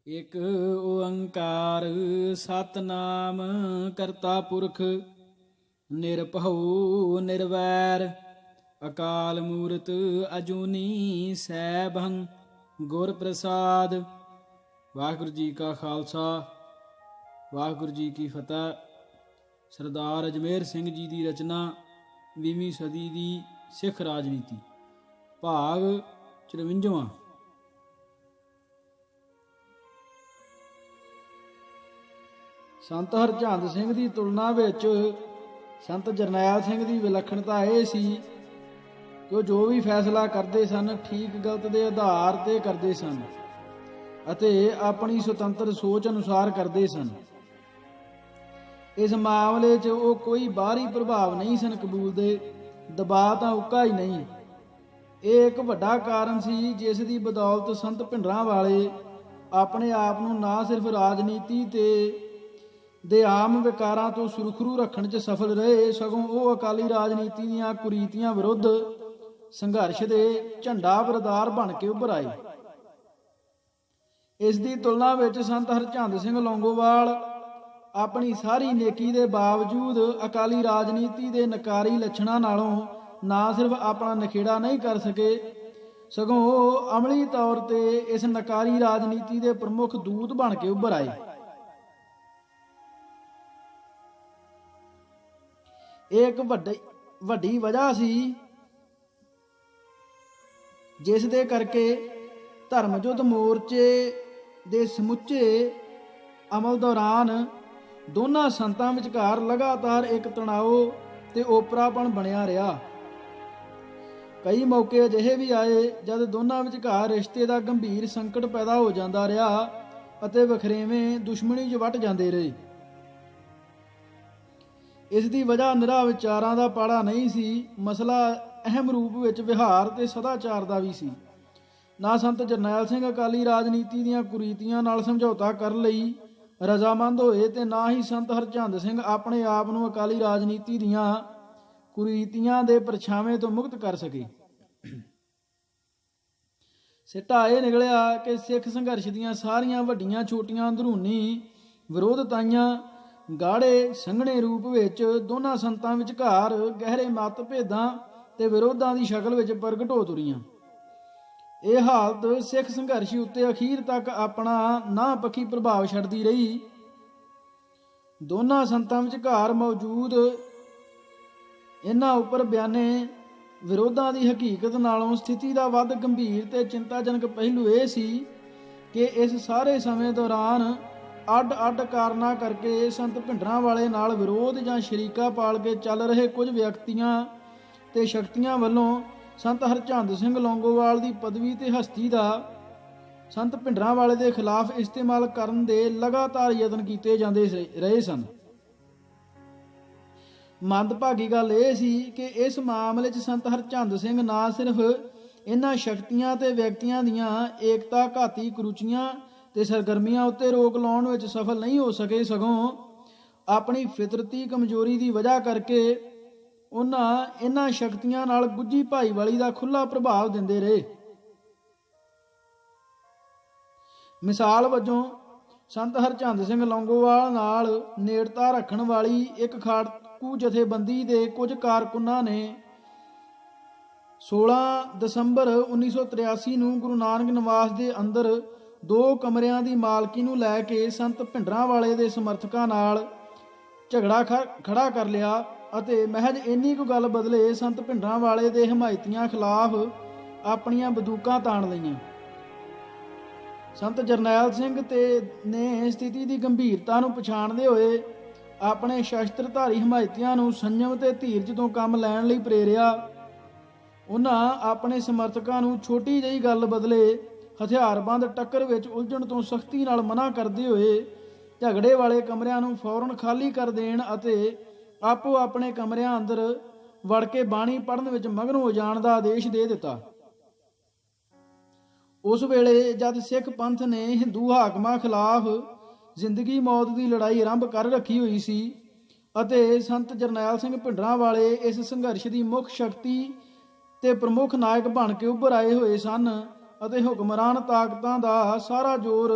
ਇਕ ਓੰਕਾਰ ਸਤਨਾਮ ਕਰਤਾ ਪੁਰਖ ਨਿਰਭਉ ਨਿਰਵੈਰ ਅਕਾਲ ਮੂਰਤ ਅਜੂਨੀ ਸੈਭੰ ਗੁਰ ਪ੍ਰਸਾਦ। ਵਾਹਿਗੁਰੂ ਜੀ ਕਾ ਖਾਲਸਾ ਵਾਹਿਗੁਰੂ ਜੀ ਕੀ ਫਤਿਹ। ਸਰਦਾਰ ਅਜਮੇਰ ਸਿੰਘ ਜੀ ਦੀ ਰਚਨਾ 20ਵੀਂ ਸਦੀ ਦੀ ਸਿੱਖ ਰਾਜਨੀਤੀ ਭਾਗ 54। ਸੰਤ ਹਰਚੰਦ ਸਿੰਘ ਦੀ ਤੁਲਨਾ ਵਿੱਚ ਸੰਤ ਜਰਨੈਲ ਸਿੰਘ ਦੀ ਵਿਲੱਖਣਤਾ ਇਹ ਸੀ ਕਿ ਉਹ ਜੋ ਵੀ ਫੈਸਲਾ ਕਰਦੇ ਸਨ ਠੀਕ ਗਲਤ ਦੇ ਆਧਾਰ ਤੇ ਕਰਦੇ ਸਨ ਅਤੇ ਆਪਣੀ ਸੁਤੰਤਰ ਸੋਚ ਅਨੁਸਾਰ ਕਰਦੇ ਸਨ। ਇਸ ਮਾਮਲੇ 'ਚ ਉਹ ਕੋਈ ਬਾਹਰੀ ਪ੍ਰਭਾਵ ਨਹੀਂ ਸਨ ਕਬੂਲਦੇ, ਦਬਾਅ ਤਾਂ ਉੱਕਾ ਹੀ ਨਹੀਂ। ਇਹ ਇੱਕ ਵੱਡਾ ਕਾਰਨ ਸੀ ਜਿਸ ਦੀ ਬਦੌਲਤ ਸੰਤ ਭਿੰਡਰਾਂਵਾਲੇ ਆਪਣੇ ਆਪ ਨੂੰ ਨਾ ਸਿਰਫ ਰਾਜਨੀਤੀ ਦੇ ਆਮ ਵਿਕਾਰਾਂ ਤੋਂ ਸੁਰਖਰੂ ਰੱਖਣ 'ਚ ਸਫਲ ਰਹੇ, ਸਗੋਂ ਉਹ ਅਕਾਲੀ ਰਾਜਨੀਤੀ ਦੀਆਂ ਕੁਰੀਤੀਆਂ ਵਿਰੁੱਧ ਸੰਘਰਸ਼ ਦੇ ਝੰਡਾ ਬਰਦਾਰ ਬਣ ਕੇ ਉੱਭਰ ਆਏ। ਇਸ ਦੀ ਤੁਲਨਾ ਵਿੱਚ ਸੰਤ ਹਰਚੰਦ ਸਿੰਘ ਲੌਂਗੋਵਾਲ ਆਪਣੀ ਸਾਰੀ ਨੇਕੀ ਦੇ ਬਾਵਜੂਦ ਅਕਾਲੀ ਰਾਜਨੀਤੀ ਦੇ ਨਕਾਰੀ ਲੱਛਣਾਂ ਨਾਲੋਂ ਨਾ ਸਿਰਫ ਆਪਣਾ ਨਖੇੜਾ ਨਹੀਂ ਕਰ ਸਕੇ, ਸਗੋਂ ਉਹ ਅਮਲੀ ਤੌਰ ਤੇ ਇਸ ਨਕਾਰੀ ਰਾਜਨੀਤੀ ਦੇ ਪ੍ਰਮੁੱਖ ਦੂਤ ਬਣ ਕੇ ਉੱਭਰ ਆਏ। ਇਹ ਇੱਕ ਵੱਡੀ ਵਜ੍ਹਾ ਸੀ ਜਿਸ ਦੇ ਕਰਕੇ ਧਰਮ ਯੁੱਧ ਮੋਰਚੇ ਦੇ ਸਮੁੱਚੇ ਅਮਲ ਦੌਰਾਨ ਦੋਨਾਂ ਸੰਤਾਂ ਵਿਚਕਾਰ ਲਗਾਤਾਰ ਇੱਕ ਤਣਾਅ ਤੇ ਓਪਰਾਪਣ ਬਣਿਆ ਰਿਹਾ। ਕਈ ਮੌਕੇ ਅਜਿਹੇ ਵੀ ਆਏ ਜਦ ਦੋਨਾਂ ਵਿਚਕਾਰ ਰਿਸ਼ਤੇ ਦਾ ਗੰਭੀਰ ਸੰਕਟ ਪੈਦਾ ਹੋ ਜਾਂਦਾ ਰਿਹਾ ਅਤੇ ਵਖਰੇਵੇਂ ਦੁਸ਼ਮਣੀ 'ਚ ਵੱਟ ਜਾਂਦੇ ਰਹੇ। ਇਸ ਦੀ ਵਜ੍ਹਾ ਨਿਰਾ ਵਿਚਾਰਾਂ ਦਾ ਪਾੜਾ ਨਹੀਂ ਸੀ, ਮਸਲਾ ਅਹਿਮ ਰੂਪ ਵਿੱਚ ਵਿਹਾਰ ਤੇ ਸਦਾਚਾਰ ਦਾ ਵੀ ਸੀ। ਨਾ ਸੰਤ ਜਰਨੈਲ ਸਿੰਘ ਅਕਾਲੀ ਰਾਜਨੀਤੀ ਦੀਆਂ ਕੁਰੀਤੀਆਂ ਨਾਲ ਸਮਝੌਤਾ ਕਰਨ ਲਈ ਰਜ਼ਾਮੰਦ ਹੋਏ ਤੇ ਨਾ ਹੀ ਸੰਤ ਹਰਚੰਦ ਸਿੰਘ ਆਪਣੇ ਆਪ ਨੂੰ ਅਕਾਲੀ ਰਾਜਨੀਤੀ ਦੀਆਂ ਕੁਰੀਤੀਆਂ ਦੇ ਪਰਛਾਵੇਂ ਤੋਂ ਮੁਕਤ ਕਰ ਸਕੇ। ਸਿੱਟਾ ਇਹ ਨਿਕਲਿਆ ਕਿ ਸਿੱਖ ਸੰਘਰਸ਼ ਦੀਆਂ ਸਾਰੀਆਂ ਵੱਡੀਆਂ ਛੋਟੀਆਂ ਅੰਦਰੂਨੀ ਵਿਰੋਧਤਾਈਆਂ ਗਾੜੇ ਸੰਘਣੇ ਰੂਪ ਵਿੱਚ ਦੋਨਾਂ ਸੰਤਾਂ ਵਿਚਕਾਰ ਗਹਿਰੇ ਮਤਭੇਦਾਂ ਤੇ ਵਿਰੋਧਾਂ ਦੀ ਸ਼ਕਲ ਵਿੱਚ ਪ੍ਰਗਟ ਹੋ ਤੁਰੀਆਂ। ਇਹ ਹਾਲਤ ਸਿੱਖ ਸੰਘਰਸ਼ ਉੱਤੇ ਅਖੀਰ ਤੱਕ ਆਪਣਾ ਨਾ ਪੱਖੀ ਪ੍ਰਭਾਵ ਛੱਡਦੀ ਰਹੀ। ਦੋਨਾਂ ਸੰਤਾਂ ਵਿਚਕਾਰ ਮੌਜੂਦ ਇਹਨਾਂ ਉੱਪਰ ਬਿਆਨੇ ਵਿਰੋਧਾਂ ਦੀ ਹਕੀਕਤ ਨਾਲੋਂ ਸਥਿਤੀ ਦਾ ਵੱਧ ਗੰਭੀਰ ਤੇ ਚਿੰਤਾਜਨਕ ਪਹਿਲੂ ਇਹ ਸੀ ਕਿ ਇਸ ਸਾਰੇ ਸਮੇਂ ਦੌਰਾਨ ਅੱਡ-ਅੱਡ ਕਾਰਨਾਂ ਕਰਕੇ ਸੰਤ ਭਿੰਡਰਾਂਵਾਲੇ ਨਾਲ ਵਿਰੋਧ ਜਾਂ ਸ਼ਰੀਕਾ ਪਾਲ ਕੇ ਚੱਲ ਰਹੇ ਕੁਝ ਵਿਅਕਤੀਆਂ ਤੇ ਸ਼ਕਤੀਆਂ ਵੱਲੋਂ ਸੰਤ ਹਰਚੰਦ ਸਿੰਘ ਲੌਂਗੋਵਾਲ ਦੀ ਪਦਵੀ ਤੇ ਹਸਤੀ ਦਾ ਸੰਤ ਭਿੰਡਰਾਂਵਾਲੇ ਦੇ ਖਿਲਾਫ ਇਸਤੇਮਾਲ ਕਰਨ ਦੇ ਲਗਾਤਾਰ ਯਤਨ ਕੀਤੇ ਜਾਂਦੇ ਰਹੇ ਸਨ। ਮੰਦਭਾਗੀ ਗੱਲ ਇਹ ਸੀ ਕਿ ਇਸ ਮਾਮਲੇ 'ਚ ਸੰਤ ਹਰਚੰਦ ਸਿੰਘ ਨਾ ਸਿਰਫ ਇਹਨਾਂ ਸ਼ਕਤੀਆਂ ਤੇ ਵਿਅਕਤੀਆਂ ਦੀਆਂ ਏਕਤਾ ਘਾਤੀ ਕੁਰੂਚੀਆਂ ਤੇ ਸਰਗਰਮੀਆਂ ਉੱਤੇ ਰੋਕ ਲਾਉਣ ਵਿੱਚ ਸਫਲ ਨਹੀਂ ਹੋ ਸਕੇ, ਸਗੋਂ ਆਪਣੀ ਫਿਤਰਤੀ ਕਮਜ਼ੋਰੀ ਦੀ ਵਜ੍ਹਾ ਕਰਕੇ ਉਹਨਾਂ ਇਹਨਾਂ ਸ਼ਕਤੀਆਂ ਨਾਲ ਗੁੱਝੀ ਭਾਈਵਾਲੀ ਦਾ ਖੁੱਲ੍ਹਾ ਪ੍ਰਭਾਵ ਦਿੰਦੇ ਰਹੇ। ਮਿਸਾਲ ਵਜੋਂ ਸੰਤ ਹਰਚੰਦ ਸਿੰਘ ਲੌਂਗੋਵਾਲ ਨਾਲ ਨੇੜਤਾ ਰੱਖਣ ਵਾਲੀ ਇੱਕ ਖਾੜਕੂ ਜਥੇਬੰਦੀ ਦੇ ਕੁਝ ਕਾਰਕੁਨਾਂ ਨੇ 16 ਦਸੰਬਰ 1983 ਨੂੰ ਗੁਰੂ ਨਾਨਕ ਨਿਵਾਸ ਦੇ ਅੰਦਰ 2 ਕਮਰਿਆਂ ਦੀ ਮਾਲਕੀ ਨੂੰ ਲੈ ਕੇ ਸੰਤ ਭਿੰਡਰਾਂਵਾਲੇ ਦੇ ਸਮਰਥਕਾਂ ਨਾਲ ਝਗੜਾ ਖੜਾ ਕਰ ਲਿਆ ਅਤੇ ਮਹਿਜ ਇੰਨੀ ਕੁ ਗੱਲ ਬਦਲੇ ਸੰਤ ਭਿੰਡਰਾਂਵਾਲੇ ਦੇ ਹਮਾਇਤੀਆਂ ਖਿਲਾਫ ਆਪਣੀਆਂ ਬੰਦੂਕਾਂ ਤਾਣ ਲਈਆਂ। ਸੰਤ ਜਰਨੈਲ ਸਿੰਘ ਨੇ ਸਥਿਤੀ ਦੀ ਗੰਭੀਰਤਾ ਨੂੰ ਪਛਾਣਦੇ ਹੋਏ ਆਪਣੇ ਸ਼ਸਤਰਧਾਰੀ ਹਮਾਇਤੀਆਂ ਨੂੰ ਸੰਯਮ ਤੇ ਧੀਰਜ ਤੋਂ ਕੰਮ ਲੈਣ ਲਈ ਪ੍ਰੇਰਿਆ। ਉਹਨਾਂ ਆਪਣੇ ਸਮਰਥਕਾਂ ਨੂੰ ਛੋਟੀ ਜਿਹੀ ਗੱਲ ਬਦਲੇ ਹਥਿਆਰਬੰਦ ਟੱਕਰ ਵਿੱਚ ਉਲਝਣ ਤੋਂ ਸਖਤੀ ਨਾਲ ਮਨ੍ਹਾ ਕਰਦੇ ਹੋਏ ਝਗੜੇ ਵਾਲੇ ਕਮਰਿਆਂ ਨੂੰ ਫੌਰਨ ਖਾਲੀ ਕਰ ਦੇਣ ਅਤੇ ਆਪੋ ਆਪਣੇ ਕਮਰਿਆਂ ਅੰਦਰ ਵੜ ਕੇ ਬਾਣੀ ਪੜ੍ਹਨ ਵਿੱਚ ਮਗਨ ਹੋ ਜਾਣ ਦਾ ਆਦੇਸ਼ ਦੇ ਦਿੱਤਾ। ਉਸ ਵੇਲੇ ਜਦ ਸਿੱਖ ਪੰਥ ਨੇ ਹਿੰਦੂ ਹਾਕਮਾਂ ਖਿਲਾਫ ਜ਼ਿੰਦਗੀ ਮੌਤ ਦੀ ਲੜਾਈ ਆਰੰਭ ਕਰ ਰੱਖੀ ਹੋਈ ਸੀ ਅਤੇ ਸੰਤ ਜਰਨੈਲ ਸਿੰਘ ਭਿੰਡਰਾਂਵਾਲੇ ਇਸ ਸੰਘਰਸ਼ ਦੀ ਮੁੱਖ ਸ਼ਕਤੀ ਤੇ ਪ੍ਰਮੁੱਖ ਨਾਇਕ ਬਣ ਕੇ ਉੱਭਰ ਆਏ ਹੋਏ ਸਨ ਅਤੇ ਹੁਕਮਰਾਨ ਤਾਕਤਾਂ ਦਾ ਸਾਰਾ ਜ਼ੋਰ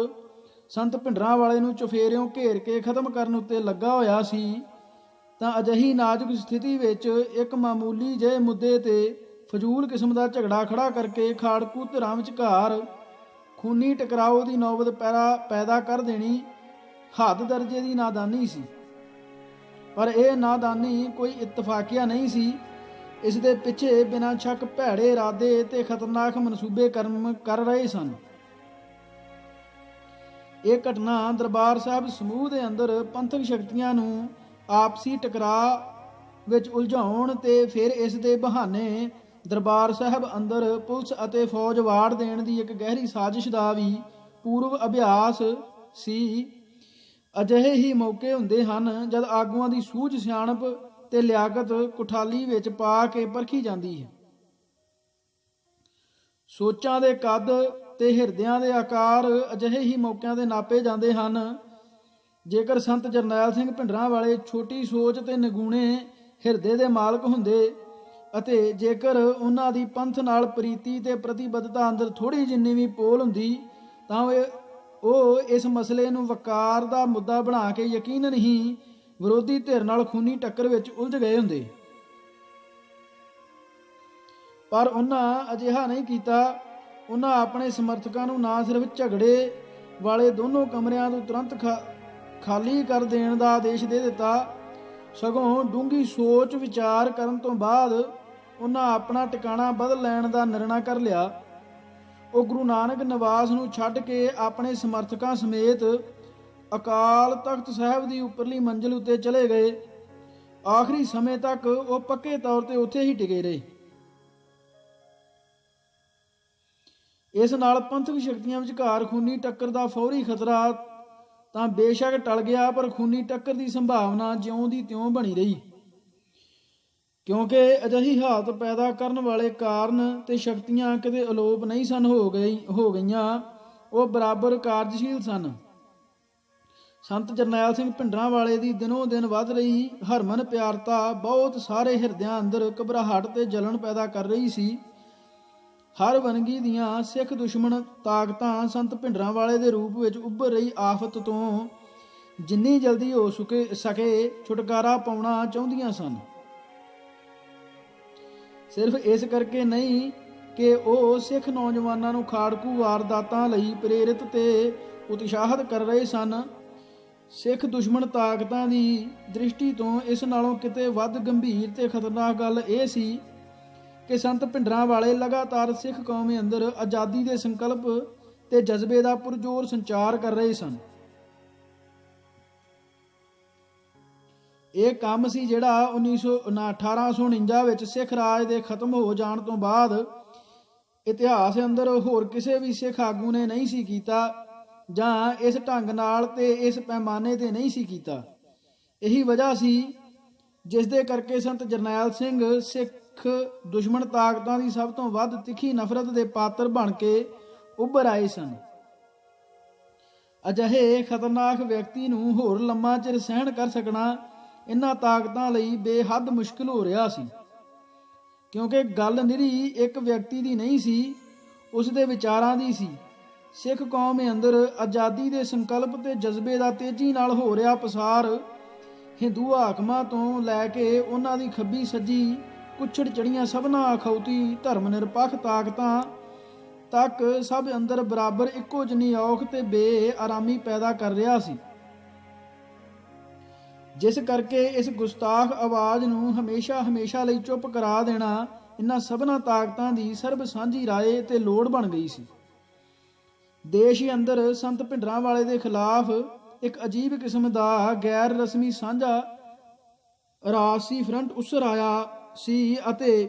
ਸੰਤ ਭਿੰਡਰਾਂ ਵਾਲੇ ਨੂੰ ਚੁਫੇਰਿਓਂ ਘੇਰ ਕੇ ਖਤਮ ਕਰਨ ਉੱਤੇ ਲੱਗਾ ਹੋਇਆ ਸੀ ਤਾਂ ਅਜਿਹੀ ਨਾਜ਼ੁਕ ਸਥਿਤੀ ਵਿੱਚ ਇੱਕ ਮਾਮੂਲੀ ਜਿਹੇ ਮੁੱਦੇ ਤੇ ਫਜ਼ੂਲ ਕਿਸਮ ਦਾ ਝਗੜਾ ਖੜਾ ਕਰਕੇ ਖਾੜਕੂ ਧਿਰਾਂ ਵਿਚਕਾਰ ਖੂਨੀ ਟਕਰਾਓ ਦੀ ਨੌਬਤ ਪੈਦਾ ਕਰ ਦੇਣੀ ਹੱਦ ਦਰਜੇ ਦੀ ਨਾਦਾਨੀ ਸੀ। ਪਰ ਇਹ ਨਾਦਾਨੀ ਕੋਈ ਇਤਫਾਕੀਆ ਨਹੀਂ ਸੀ। ਇਸ ਦੇ ਪਿੱਛੇ ਬਿਨਾਂ ਸ਼ੱਕ ਭੈੜੇ ਇਰਾਦੇ ਤੇ ਖਤਰਨਾਕ ਮਨਸੂਬੇ ਕਰਮ ਕਰ ਰਹੇ ਸਨ। ਇਹ ਘਟਨਾ ਦਰਬਾਰ ਸਾਹਿਬ ਸਮੂਹ ਦੇ ਅੰਦਰ ਪੰਥਕ ਸ਼ਕਤੀਆਂ ਨੂੰ ਆਪਸੀ ਟਕਰਾਅ ਵਿੱਚ ਉਲਝਾਉਣ ਤੇ ਫਿਰ ਇਸ ਦੇ ਬਹਾਨੇ ਦਰਬਾਰ ਸਾਹਿਬ ਅੰਦਰ ਪੁਲਿਸ ਅਤੇ ਫੌਜ ਵਾੜ ਦੇਣ ਦੀ ਇੱਕ ਗਹਿਰੀ ਸਾਜ਼ਿਸ਼ ਦਾ ਵੀ ਪੂਰਵ ਅਭਿਆਸ ਸੀ। ਅਜਿਹੇ ਹੀ ਮੌਕੇ ਹੁੰਦੇ ਹਨ ਜਦ ਆਗੂਆਂ ਦੀ ਸੂਝ ਸਿਆਣਪ ਤੇ ਲਿਆਕਤ ਕੁਠਾਲੀ ਵਿੱਚ ਪਾ ਕੇ ਪਰਖੀ ਜਾਂਦੀ ਹੈ। ਸੋਚਾਂ ਦੇ ਕੱਦ ਤੇ ਹਿਰਦਿਆਂ ਦੇ ਆਕਾਰ ਅਜਿਹੇ ਹੀ ਮੌਕਿਆਂ ਤੇ ਨਾਪੇ ਜਾਂਦੇ ਹਨ। ਜੇਕਰ ਸੰਤ ਜਰਨੈਲ ਸਿੰਘ ਭਿੰਡਰਾਂ ਵਾਲੇ ਛੋਟੀ ਸੋਚ ਤੇ ਨਿਗੂਣੇ ਹਿਰਦੇ ਦੇ ਮਾਲਕ ਹੁੰਦੇ ਅਤੇ ਜੇਕਰ ਉਹਨਾਂ ਦੀ ਪੰਥ ਨਾਲ ਪ੍ਰੀਤੀ ਤੇ ਪ੍ਰਤੀਬੱਧਤਾ ਅੰਦਰ ਥੋੜੀ ਜਿੰਨੀ ਵੀ ਪੋਲ ਹੁੰਦੀ ਤਾਂ ਉਹ ਇਸ ਮਸਲੇ ਨੂੰ ਵਕਾਰ ਦਾ ਮੁੱਦਾ ਬਣਾ ਕੇ ਯਕੀਨਨ ਹੀ ਵਿਰੋਧੀ ਧਿਰ ਨਾਲ ਖੂਨੀ ਟੱਕਰ ਵਿੱਚ ਉਲਝ ਗਏ ਹੁੰਦੇ। ਪਰ ਉਹਨਾਂ ਅਜਿਹਾ ਨਹੀਂ ਕੀਤਾ। ਉਹਨਾਂ ਆਪਣੇ ਸਮਰਥਕਾਂ ਨੂੰ ਨਾ ਸਿਰਫ ਝਗੜੇ ਵਾਲੇ ਦੋਨੋਂ ਕਮਰਿਆਂ ਤੋਂ ਤੁਰੰਤ ਖਾਲੀ ਕਰ ਦੇਣ ਦਾ ਆਦੇਸ਼ ਦੇ ਦਿੱਤਾ, ਸਗੋਂ ਡੂੰਘੀ ਸੋਚ ਵਿਚਾਰ ਕਰਨ ਤੋਂ ਬਾਅਦ ਉਹਨਾਂ ਆਪਣਾ ਟਿਕਾਣਾ ਬਦਲ ਲੈਣ ਦਾ ਨਿਰਣਾ ਕਰ ਲਿਆ। ਉਹ ਗੁਰੂ ਨਾਨਕ ਨਿਵਾਸ ਨੂੰ ਛੱਡ ਕੇ ਆਪਣੇ ਸਮਰਥਕਾਂ ਸਮੇਤ ਅਕਾਲ ਤਖਤ ਸਾਹਿਬ ਦੀ ਉੱਪਰਲੀ ਮੰਜ਼ਿਲ ਉੱਤੇ ਚਲੇ ਗਏ। ਆਖਰੀ ਸਮੇਂ ਤੱਕ ਉਹ ਪੱਕੇ ਤੌਰ ਤੇ ਉੱਥੇ ਹੀ ਟਿਕੇ ਰਹੇ। ਇਸ ਨਾਲ ਪੰਥਕ ਸ਼ਕਤੀਆਂ ਵਿਚਕਾਰ ਖੂਨੀ ਟੱਕਰ ਦਾ ਫੌਰੀ ਖਤਰਾ ਤਾਂ ਬੇਸ਼ੱਕ ਟਲ ਗਿਆ, ਪਰ ਖੂਨੀ ਟੱਕਰ ਦੀ ਸੰਭਾਵਨਾ ਜਿਉਂ ਦੀ ਤਿਉਂ ਬਣੀ ਰਹੀ, ਕਿਉਂਕਿ ਅਜਿਹੀ ਹਾਲਤ ਪੈਦਾ ਕਰਨ ਵਾਲੇ ਕਾਰਨ ਤੇ ਸ਼ਕਤੀਆਂ ਕਿਤੇ ਅਲੋਪ ਨਹੀਂ ਸਨ ਹੋ ਗਈਆਂ, ਉਹ ਬਰਾਬਰ ਕਾਰਜਸ਼ੀਲ ਸਨ। ਸੰਤ ਜਰਨੈਲ ਸਿੰਘ ਭਿੰਡਰਾਂ ਵਾਲੇ ਦੀ ਦਿਨੋਂ ਦਿਨ ਵੱਧ ਰਹੀ ਹਰਮਨ ਪਿਆਰਤਾ ਬਹੁਤ ਸਾਰੇ ਹਿਰਦਿਆਂ ਅੰਦਰ ਘਬਰਾਹਟ ਤੇ ਜਲਨ ਪੈਦਾ ਕਰ ਰਹੀ ਸੀ। ਹਰ ਵੰਨਗੀ ਦੀਆਂ ਸਿੱਖ ਦੁਸ਼ਮਣ ਤਾਕਤਾਂ ਸੰਤ ਭਿੰਡਰਾਂ ਵਾਲੇ ਦੇ ਰੂਪ ਵਿੱਚ ਉੱਭਰ ਰਹੀ ਆਫਤ ਤੋਂ ਜਿੰਨੀ ਜਲਦੀ ਹੋ ਸਕੇ ਛੁਟਕਾਰਾ ਪਾਉਣਾ ਚਾਹੁੰਦੀਆਂ ਸਨ। ਸਿਰਫ ਇਸ ਕਰਕੇ ਨਹੀਂ ਕਿ ਉਹ ਸਿੱਖ ਨੌਜਵਾਨਾਂ ਨੂੰ ਖਾੜਕੂ ਵਾਰਦਾਤਾਂ ਲਈ ਪ੍ਰੇਰਿਤ ਤੇ ਉਤਸ਼ਾਹਿਤ ਕਰ ਰਹੇ ਸਨ। ਸਿੱਖ ਦੁਸ਼ਮਣ ਤਾਕਤਾਂ ਦੀ ਦ੍ਰਿਸ਼ਟੀ ਤੋਂ ਇਸ ਨਾਲੋਂ ਕਿਤੇ ਵੱਧ ਗੰਭੀਰ ਤੇ ਖਤਰਨਾਕ ਗੱਲ ਇਹ ਸੀ ਕਿ ਸੰਤ ਭਿੰਡਰਾਂ ਵਾਲੇ ਲਗਾਤਾਰ ਸਿੱਖ ਕੌਮ ਅੰਦਰ ਆਜ਼ਾਦੀ ਦੇ ਸੰਕਲਪ ਤੇ ਜਜ਼ਬੇ ਦਾ ਪੁਰਜੋਰ ਸੰਚਾਰ ਕਰ ਰਹੇ ਸਨ। ਇਹ ਕੰਮ ਸੀ ਜਿਹੜਾ 1849 ਵਿੱਚ ਸਿੱਖ ਰਾਜ ਦੇ ਖਤਮ ਹੋ ਜਾਣ ਤੋਂ ਬਾਅਦ ਇਤਿਹਾਸ ਅੰਦਰ ਹੋਰ ਕਿਸੇ ਵੀ ਸਿੱਖ ਆਗੂ ਨੇ ਨਹੀਂ ਸੀ ਕੀਤਾ, ਜਾਂ ਇਸ ਢੰਗ ਨਾਲ ਤੇ ਇਸ ਪੈਮਾਨੇ ਤੇ ਨਹੀਂ ਸੀ ਕੀਤਾ। ਇਹੀ ਵਜ੍ਹਾ ਸੀ ਜਿਸ ਦੇ ਕਰਕੇ ਸੰਤ ਜਰਨੈਲ ਸਿੰਘ ਸਿੱਖ ਦੁਸ਼ਮਣ ਤਾਕਤਾਂ ਦੀ ਸਭ ਤੋਂ ਵੱਧ ਤਿੱਖੀ ਨਫ਼ਰਤ ਦੇ ਪਾਤਰ ਬਣ ਕੇ ਉੱਭਰ ਆਏ ਸਨ। ਅਜਿਹੇ ਖਤਰਨਾਕ ਵਿਅਕਤੀ ਨੂੰ ਹੋਰ ਲੰਮਾ ਚਿਰ ਸਹਿਣ ਕਰ ਸਕਣਾ ਇਹਨਾਂ ਤਾਕਤਾਂ ਲਈ ਬੇਹੱਦ ਮੁਸ਼ਕਿਲ ਹੋ ਰਿਹਾ ਸੀ, ਕਿਉਂਕਿ ਗੱਲ ਨਿਰੀ ਇੱਕ ਵਿਅਕਤੀ ਦੀ ਨਹੀਂ ਸੀ, ਉਸ ਦੇ ਵਿਚਾਰਾਂ ਦੀ ਸੀ। ਸਿੱਖ ਕੌਮ ਅੰਦਰ ਆਜ਼ਾਦੀ ਦੇ ਸੰਕਲਪ ਤੇ ਜਜ਼ਬੇ ਦਾ ਤੇਜ਼ੀ ਨਾਲ ਹੋ ਰਿਹਾ ਪਸਾਰ ਹਿੰਦੂ ਹਾਕਮਾਂ ਤੋਂ ਲੈ ਕੇ ਉਹਨਾਂ ਦੀ ਖੱਬੀ ਸੱਜੀ ਕੁੱਛੜ ਚੜੀਆਂ ਸਭਨਾਂ ਅਖੌਤੀ ਧਰਮ ਨਿਰਪੱਖ ਤਾਕਤਾਂ ਤੱਕ ਸਭ ਅੰਦਰ ਬਰਾਬਰ ਇੱਕੋ ਜਿੰਨੀ ਔਖ ਤੇ ਬੇਆਰਾਮੀ ਪੈਦਾ ਕਰ ਰਿਹਾ ਸੀ, ਜਿਸ ਕਰਕੇ ਇਸ ਗੁਸਤਾਖ ਆਵਾਜ਼ ਨੂੰ ਹਮੇਸ਼ਾ ਲਈ ਚੁੱਪ ਕਰਾ ਦੇਣਾ ਇਹਨਾਂ ਸਭਨਾਂ ਤਾਕਤਾਂ ਦੀ ਸਰਬ ਸਾਂਝੀ ਰਾਏ ਤੇ ਲੋੜ ਬਣ ਗਈ ਸੀ। ਦੇਸ਼ ਅੰਦਰ ਸੰਤ ਭਿੰਡਰਾਂ ਵਾਲੇ ਦੇ ਖਿਲਾਫ ਇੱਕ ਅਜੀਬ ਕਿਸਮ ਦਾ ਗੈਰ ਰਸਮੀ ਸਾਂਝਾ ਰਾਜਸੀ ਫਰੰਟ ਉਸਰ ਆਇਆ ਸੀ ਅਤੇ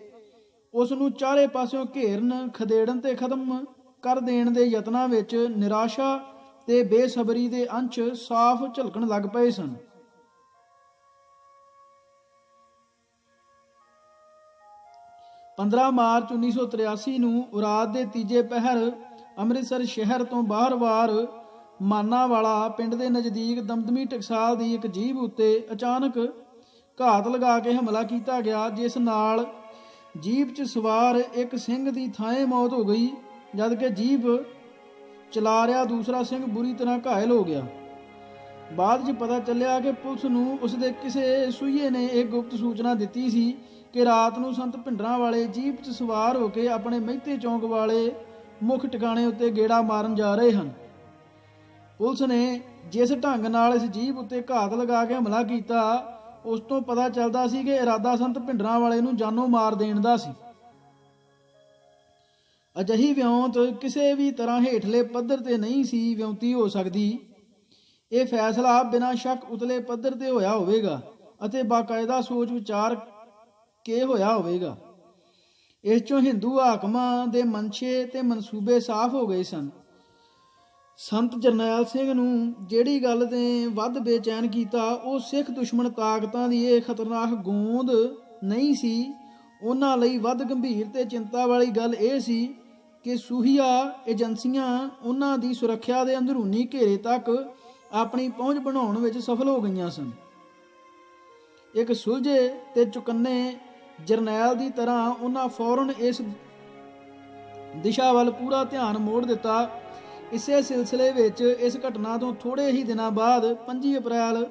ਉਸ ਨੂੰ ਚਾਰੇ ਪਾਸਿਓਂ ਘੇਰਨ, ਖਦੇੜਨ ਤੇ ਖਤਮ ਕਰ ਦੇਣ ਦੇ ਯਤਨਾਂ ਵਿੱਚ ਨਿਰਾਸ਼ਾ ਤੇ ਬੇਸਬਰੀ ਦੇ ਅੰਸ਼ ਸਾਫ਼ ਝਲਕਣ ਲੱਗ ਪਏ ਸਨ। ਮਾਰਚ 1983 ਨੂੰ ਰਾਤ ਦੇ ਤੀਜੇ ਪਹਿਰ ਅੰਮ੍ਰਿਤਸਰ ਸ਼ਹਿਰ ਤੋਂ ਬਾਹਰ ਮਾਨਾਵਾਲਾ ਪਿੰਡ ਦੇ ਨਜ਼ਦੀਕ ਦਮਦਮੀ ਟਕਸਾਲ ਦੀ ਇੱਕ ਜੀਪ ਉੱਤੇ ਅਚਾਨਕ ਘਾਤ ਲਗਾ ਕੇ ਹਮਲਾ ਕੀਤਾ ਗਿਆ, ਜਿਸ ਨਾਲ ਜੀਪ 'ਚ ਸਵਾਰ ਇੱਕ ਸਿੰਘ ਦੀ ਥਾਂ ਮੌਤ ਹੋ ਗਈ, ਜਦਕਿ ਜੀਪ ਚਲਾ ਰਿਹਾ ਦੂਸਰਾ ਸਿੰਘ ਬੁਰੀ ਤਰ੍ਹਾਂ ਘਾਇਲ ਹੋ ਗਿਆ। ਬਾਅਦ 'ਚ ਪਤਾ ਚੱਲਿਆ ਕਿ ਪੁਲਿਸ ਨੂੰ ਉਸਦੇ ਕਿਸੇ ਸੂਹੀਏ ਨੇ ਇਹ ਗੁਪਤ ਸੂਚਨਾ ਦਿੱਤੀ ਸੀ ਕਿ ਰਾਤ ਨੂੰ ਸੰਤ ਭਿੰਡਰਾਂ ਵਾਲੇ ਜੀਪ 'ਚ ਸਵਾਰ ਹੋ ਕੇ ਆਪਣੇ ਮਹਿਤੇ ਚੌਂਕ ਵਾਲੇ ਮੁੱਖ ਟਿਕਾਣੇ ਉੱਤੇ ਗੇੜਾ ਮਾਰਨ ਜਾ ਰਹੇ ਹਨ। ਪੁਲਿਸ ਨੇ ਜਿਸ ਢੰਗ ਨਾਲ ਇਸ ਜੀਪ ਉੱਤੇ ਘਾਤ ਲਗਾ ਕੇ ਹਮਲਾ ਕੀਤਾ, ਉਸ ਤੋਂ ਪਤਾ ਚੱਲਦਾ ਸੀ ਕਿ ਇਰਾਦਾ ਸੰਤ ਭਿੰਡਰਾਂ ਵਾਲੇ ਨੂੰ ਜਾਨੋਂ ਮਾਰ ਦੇਣ ਦਾ ਸੀ। ਅਜਿਹੀ ਵਿਉਂਤ ਕਿਸੇ ਵੀ ਤਰ੍ਹਾਂ ਹੇਠਲੇ ਪੱਧਰ ਤੇ ਨਹੀਂ ਸੀ ਵਿਉਂਤੀ ਹੋ ਸਕਦੀ। ਇਹ ਫੈਸਲਾ ਬਿਨਾਂ ਸ਼ੱਕ ਉਤਲੇ ਪੱਧਰ ਤੇ ਹੋਇਆ ਹੋਵੇਗਾ ਅਤੇ ਬਾਕਾਇਦਾ ਸੋਚ ਵਿਚਾਰ ਕੇ ਹੋਇਆ ਹੋਵੇਗਾ। ਇਸ ਚੋਂ ਹਿੰਦੂ ਹਾਕਮਾਂ ਦੇ ਮਨਸ਼ੇ ਤੇ ਮਨਸੂਬੇ ਸਾਫ਼ ਹੋ ਗਏ ਸਨ। ਸੰਤ ਜਰਨੈਲ ਸਿੰਘ ਨੂੰ ਜਿਹੜੀ ਗੱਲ ਤੇ ਵੱਧ ਬੇਚੈਨ ਕੀਤਾ, ਉਹ ਸਿੱਖ ਦੁਸ਼ਮਣ ਤਾਕਤਾਂ ਦੀ ਇਹ ਖਤਰਨਾਕ ਗੋਂਦ ਨਹੀਂ ਸੀ। ਉਹਨਾਂ ਲਈ ਵੱਧ ਗੰਭੀਰ ਤੇ ਚਿੰਤਾ ਵਾਲੀ ਗੱਲ ਇਹ ਸੀ ਕਿ ਸੂਹੀਆ ਏਜੰਸੀਆਂ ਉਹਨਾਂ ਦੀ ਸੁਰੱਖਿਆ ਦੇ ਅੰਦਰੂਨੀ ਘੇਰੇ ਤੱਕ ਆਪਣੀ ਪਹੁੰਚ ਬਣਾਉਣ ਵਿੱਚ ਸਫਲ ਹੋ ਗਈਆਂ ਸਨ। ਇੱਕ ਸੁਲਝੇ ਤੇ ਚੁਕੰਨੇ ਜਰਨੈਲ ਦੀ ਤਰ੍ਹਾਂ ਉਹਨਾਂ ਫੌਰਨ ਇਸ ਦਿਸ਼ਾ ਵੱਲ ਪੂਰਾ ਧਿਆਨ ਮੋੜ ਦਿੱਤਾ। ਇਸੇ ਸਿਲਸਿਲੇ ਵਿੱਚ ਇਸ ਘਟਨਾ ਤੋਂ ਥੋੜੇ ਹੀ ਦਿਨਾਂ ਬਾਅਦ 25 ਅਪ੍ਰੈਲ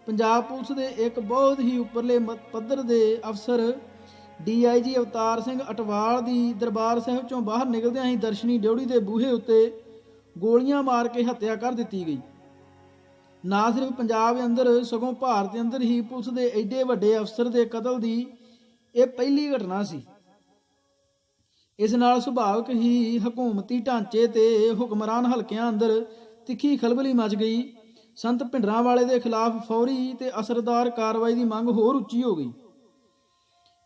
ਪੰਜਾਬ ਪੁਲਿਸ ਦੇ ਇੱਕ ਬਹੁਤ ਹੀ ਉੱਪਰਲੇ ਪੱਧਰ ਦੇ ਅਫਸਰ DIG ਅਵਤਾਰ ਸਿੰਘ ਅਟਵਾਲ ਦੀ ਦਰਬਾਰ ਸਾਹਿਬ ਚੋਂ ਬਾਹਰ ਨਿਕਲਦਿਆਂ ਹੀ ਦਰਸ਼ਨੀ ਡਿਉੜੀ ਦੇ ਬੂਹੇ ਉੱਤੇ ਗੋਲੀਆਂ ਮਾਰ ਕੇ ਹੱਤਿਆ ਕਰ ਦਿੱਤੀ ਗਈ। ਨਾ ਸਿਰਫ ਪੰਜਾਬ ਅੰਦਰ ਸਗੋਂ ਭਾਰਤ ਅੰਦਰ ਹੀ ਪੁਲਿਸ ਦੇ ਐਡੇ ਵੱਡੇ ਅਫਸਰ ਦੇ ਕਤਲ ਦੀ ਇਹ ਪਹਿਲੀ ਘਟਨਾ ਸੀ। ਇਸ ਨਾਲ ਸੁਭਾਵਿਕ ਹੀ ਹਕੂਮਤੀ ਢਾਂਚੇ ਤੇ ਹੁਕਮਰਾਨ ਹਲਕਿਆਂ ਅੰਦਰ ਤਿੱਖੀ ਖਲਬਲੀ ਮਚ ਗਈ। ਸੰਤ ਭਿੰਡਰਾਂ ਵਾਲੇ ਦੇ ਖਿਲਾਫ ਫੌਰੀ ਤੇ ਅਸਰਦਾਰ ਕਾਰਵਾਈ ਦੀ ਮੰਗ ਹੋਰ ਉੱਚੀ ਹੋ ਗਈ।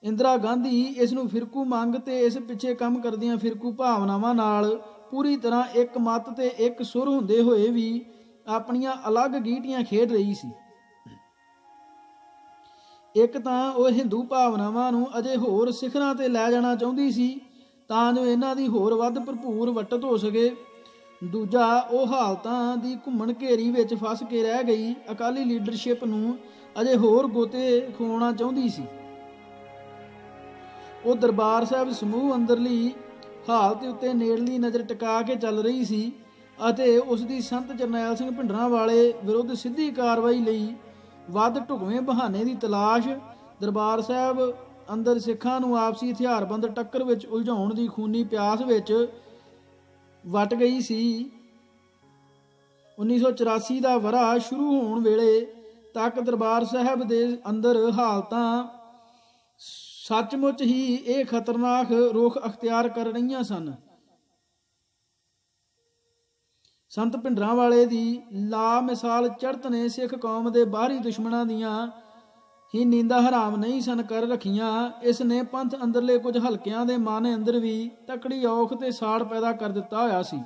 ਇੰਦਰਾ ਗਾਂਧੀ ਇਸ ਨੂੰ ਫਿਰਕੂ ਮੰਗ ਤੇ ਇਸ ਪਿੱਛੇ ਕੰਮ ਕਰਦੀਆਂ ਫਿਰਕੂ ਭਾਵਨਾਵਾਂ ਨਾਲ ਪੂਰੀ ਤਰ੍ਹਾਂ ਇੱਕ ਮੱਤ ਤੇ ਇੱਕ ਸੁਰ ਹੁੰਦੇ ਹੋਏ ਵੀ ਆਪਣੀਆਂ ਅਲੱਗ ਗੀਟੀਆਂ ਖੇਡ ਰਹੀ ਸੀ। ਇੱਕ ਤਾਂ ਉਹ ਹਿੰਦੂ ਭਾਵਨਾਵਾਂ ਨੂੰ ਅਜੇ ਹੋਰ ਸਿਖਰਾਂ ਤੇ ਲੈ ਜਾਣਾ ਚਾਹੁੰਦੀ ਸੀ ਤਾਂ ਜੋ ਇਹਨਾਂ ਦੀ ਹੋਰ ਵੱਧ ਭਰਪੂਰ ਵਰਤੋਂ ਹੋ ਸਕੇ। ਦੂਜਾ, ਉਹ ਹਾਲਤਾਂ ਦੀ ਘੁੰਮਣ ਘੇਰੀ ਵਿੱਚ ਫਸ ਕੇ ਰਹਿ ਗਈ ਅਕਾਲੀ ਲੀਡਰਸ਼ਿਪ ਨੂੰ ਅਜੇ ਹੋਰ ਗੋਤੇ ਖਵਾਉਣਾ ਚਾਹੁੰਦੀ ਸੀ। ਉਹ ਦਰਬਾਰ ਸਾਹਿਬ ਸਮੂਹ ਅੰਦਰਲੀ ਹਾਲਤ ਉੱਤੇ ਨੇੜਲੀ ਨਜ਼ਰ ਟਿਕਾ ਕੇ ਚੱਲ ਰਹੀ ਸੀ ਅਤੇ ਉਸ ਦੀ ਸੰਤ ਜਰਨੈਲ ਸਿੰਘ ਭਿੰਡਰਾਂ ਵਾਲੇ ਵਿਰੁੱਧ ਸਿੱਧੀ ਕਾਰਵਾਈ ਲਈ ਵੱਧ ਢੁਕਵੇਂ ਬਹਾਨੇ ਦੀ ਤਲਾਸ਼ ਦਰਬਾਰ ਸਾਹਿਬ ਅੰਦਰ ਸਿੱਖਾਂ ਨੂੰ ਆਪਸੀ ਹਥਿਆਰਬੰਦ ਟੱਕਰ ਵਿੱਚ ਉਲਝਾਉਣ ਦੀ ਖੂਨੀ ਪਿਆਸ ਵਿੱਚ ਵਟ ਗਈ ਸੀ। 1984 ਦਾ ਵਰ੍ਹਾ ਸ਼ੁਰੂ ਹੋਣ ਵੇਲੇ ਤੱਕ ਦਰਬਾਰ ਸਾਹਿਬ ਦੇ ਅੰਦਰ ਹਾਲਤਾਂ ਸੱਚਮੁੱਚ ਹੀ ਇਹ ਖਤਰਨਾਕ ਰੁਖ ਅਖਤਿਆਰ ਕਰ ਰਹੀਆਂ ਸਨ। ਸੰਤ ਭਿੰਡਰਾਂ ਵਾਲੇ ਦੀ ਲਾ ਮਿਸਾਲ ਚੜ੍ਹਤ ਨੇ ਸਿੱਖ ਕੌਮ ਦੇ ਬਾਹਰੀ ਦੁਸ਼ਮਣਾਂ ਦੀਆਂ ਹੀ ਨੀਂਦਾਂ ਹਰਾਮ ਨਹੀਂ ਸਨ ਕਰ ਰੱਖੀਆਂ। ਇਸ ਨੇ ਪੰਥ ਅੰਦਰਲੇ ਕੁਝ ਹਲਕਿਆਂ ਦੇ ਮਨ ਅੰਦਰ ਵੀ ਤਕੜੀ ਔਖ ਤੇ ਸਾੜ ਪੈਦਾ ਕਰ ਦਿੱਤਾ ਹੋਇਆ ਸੀ।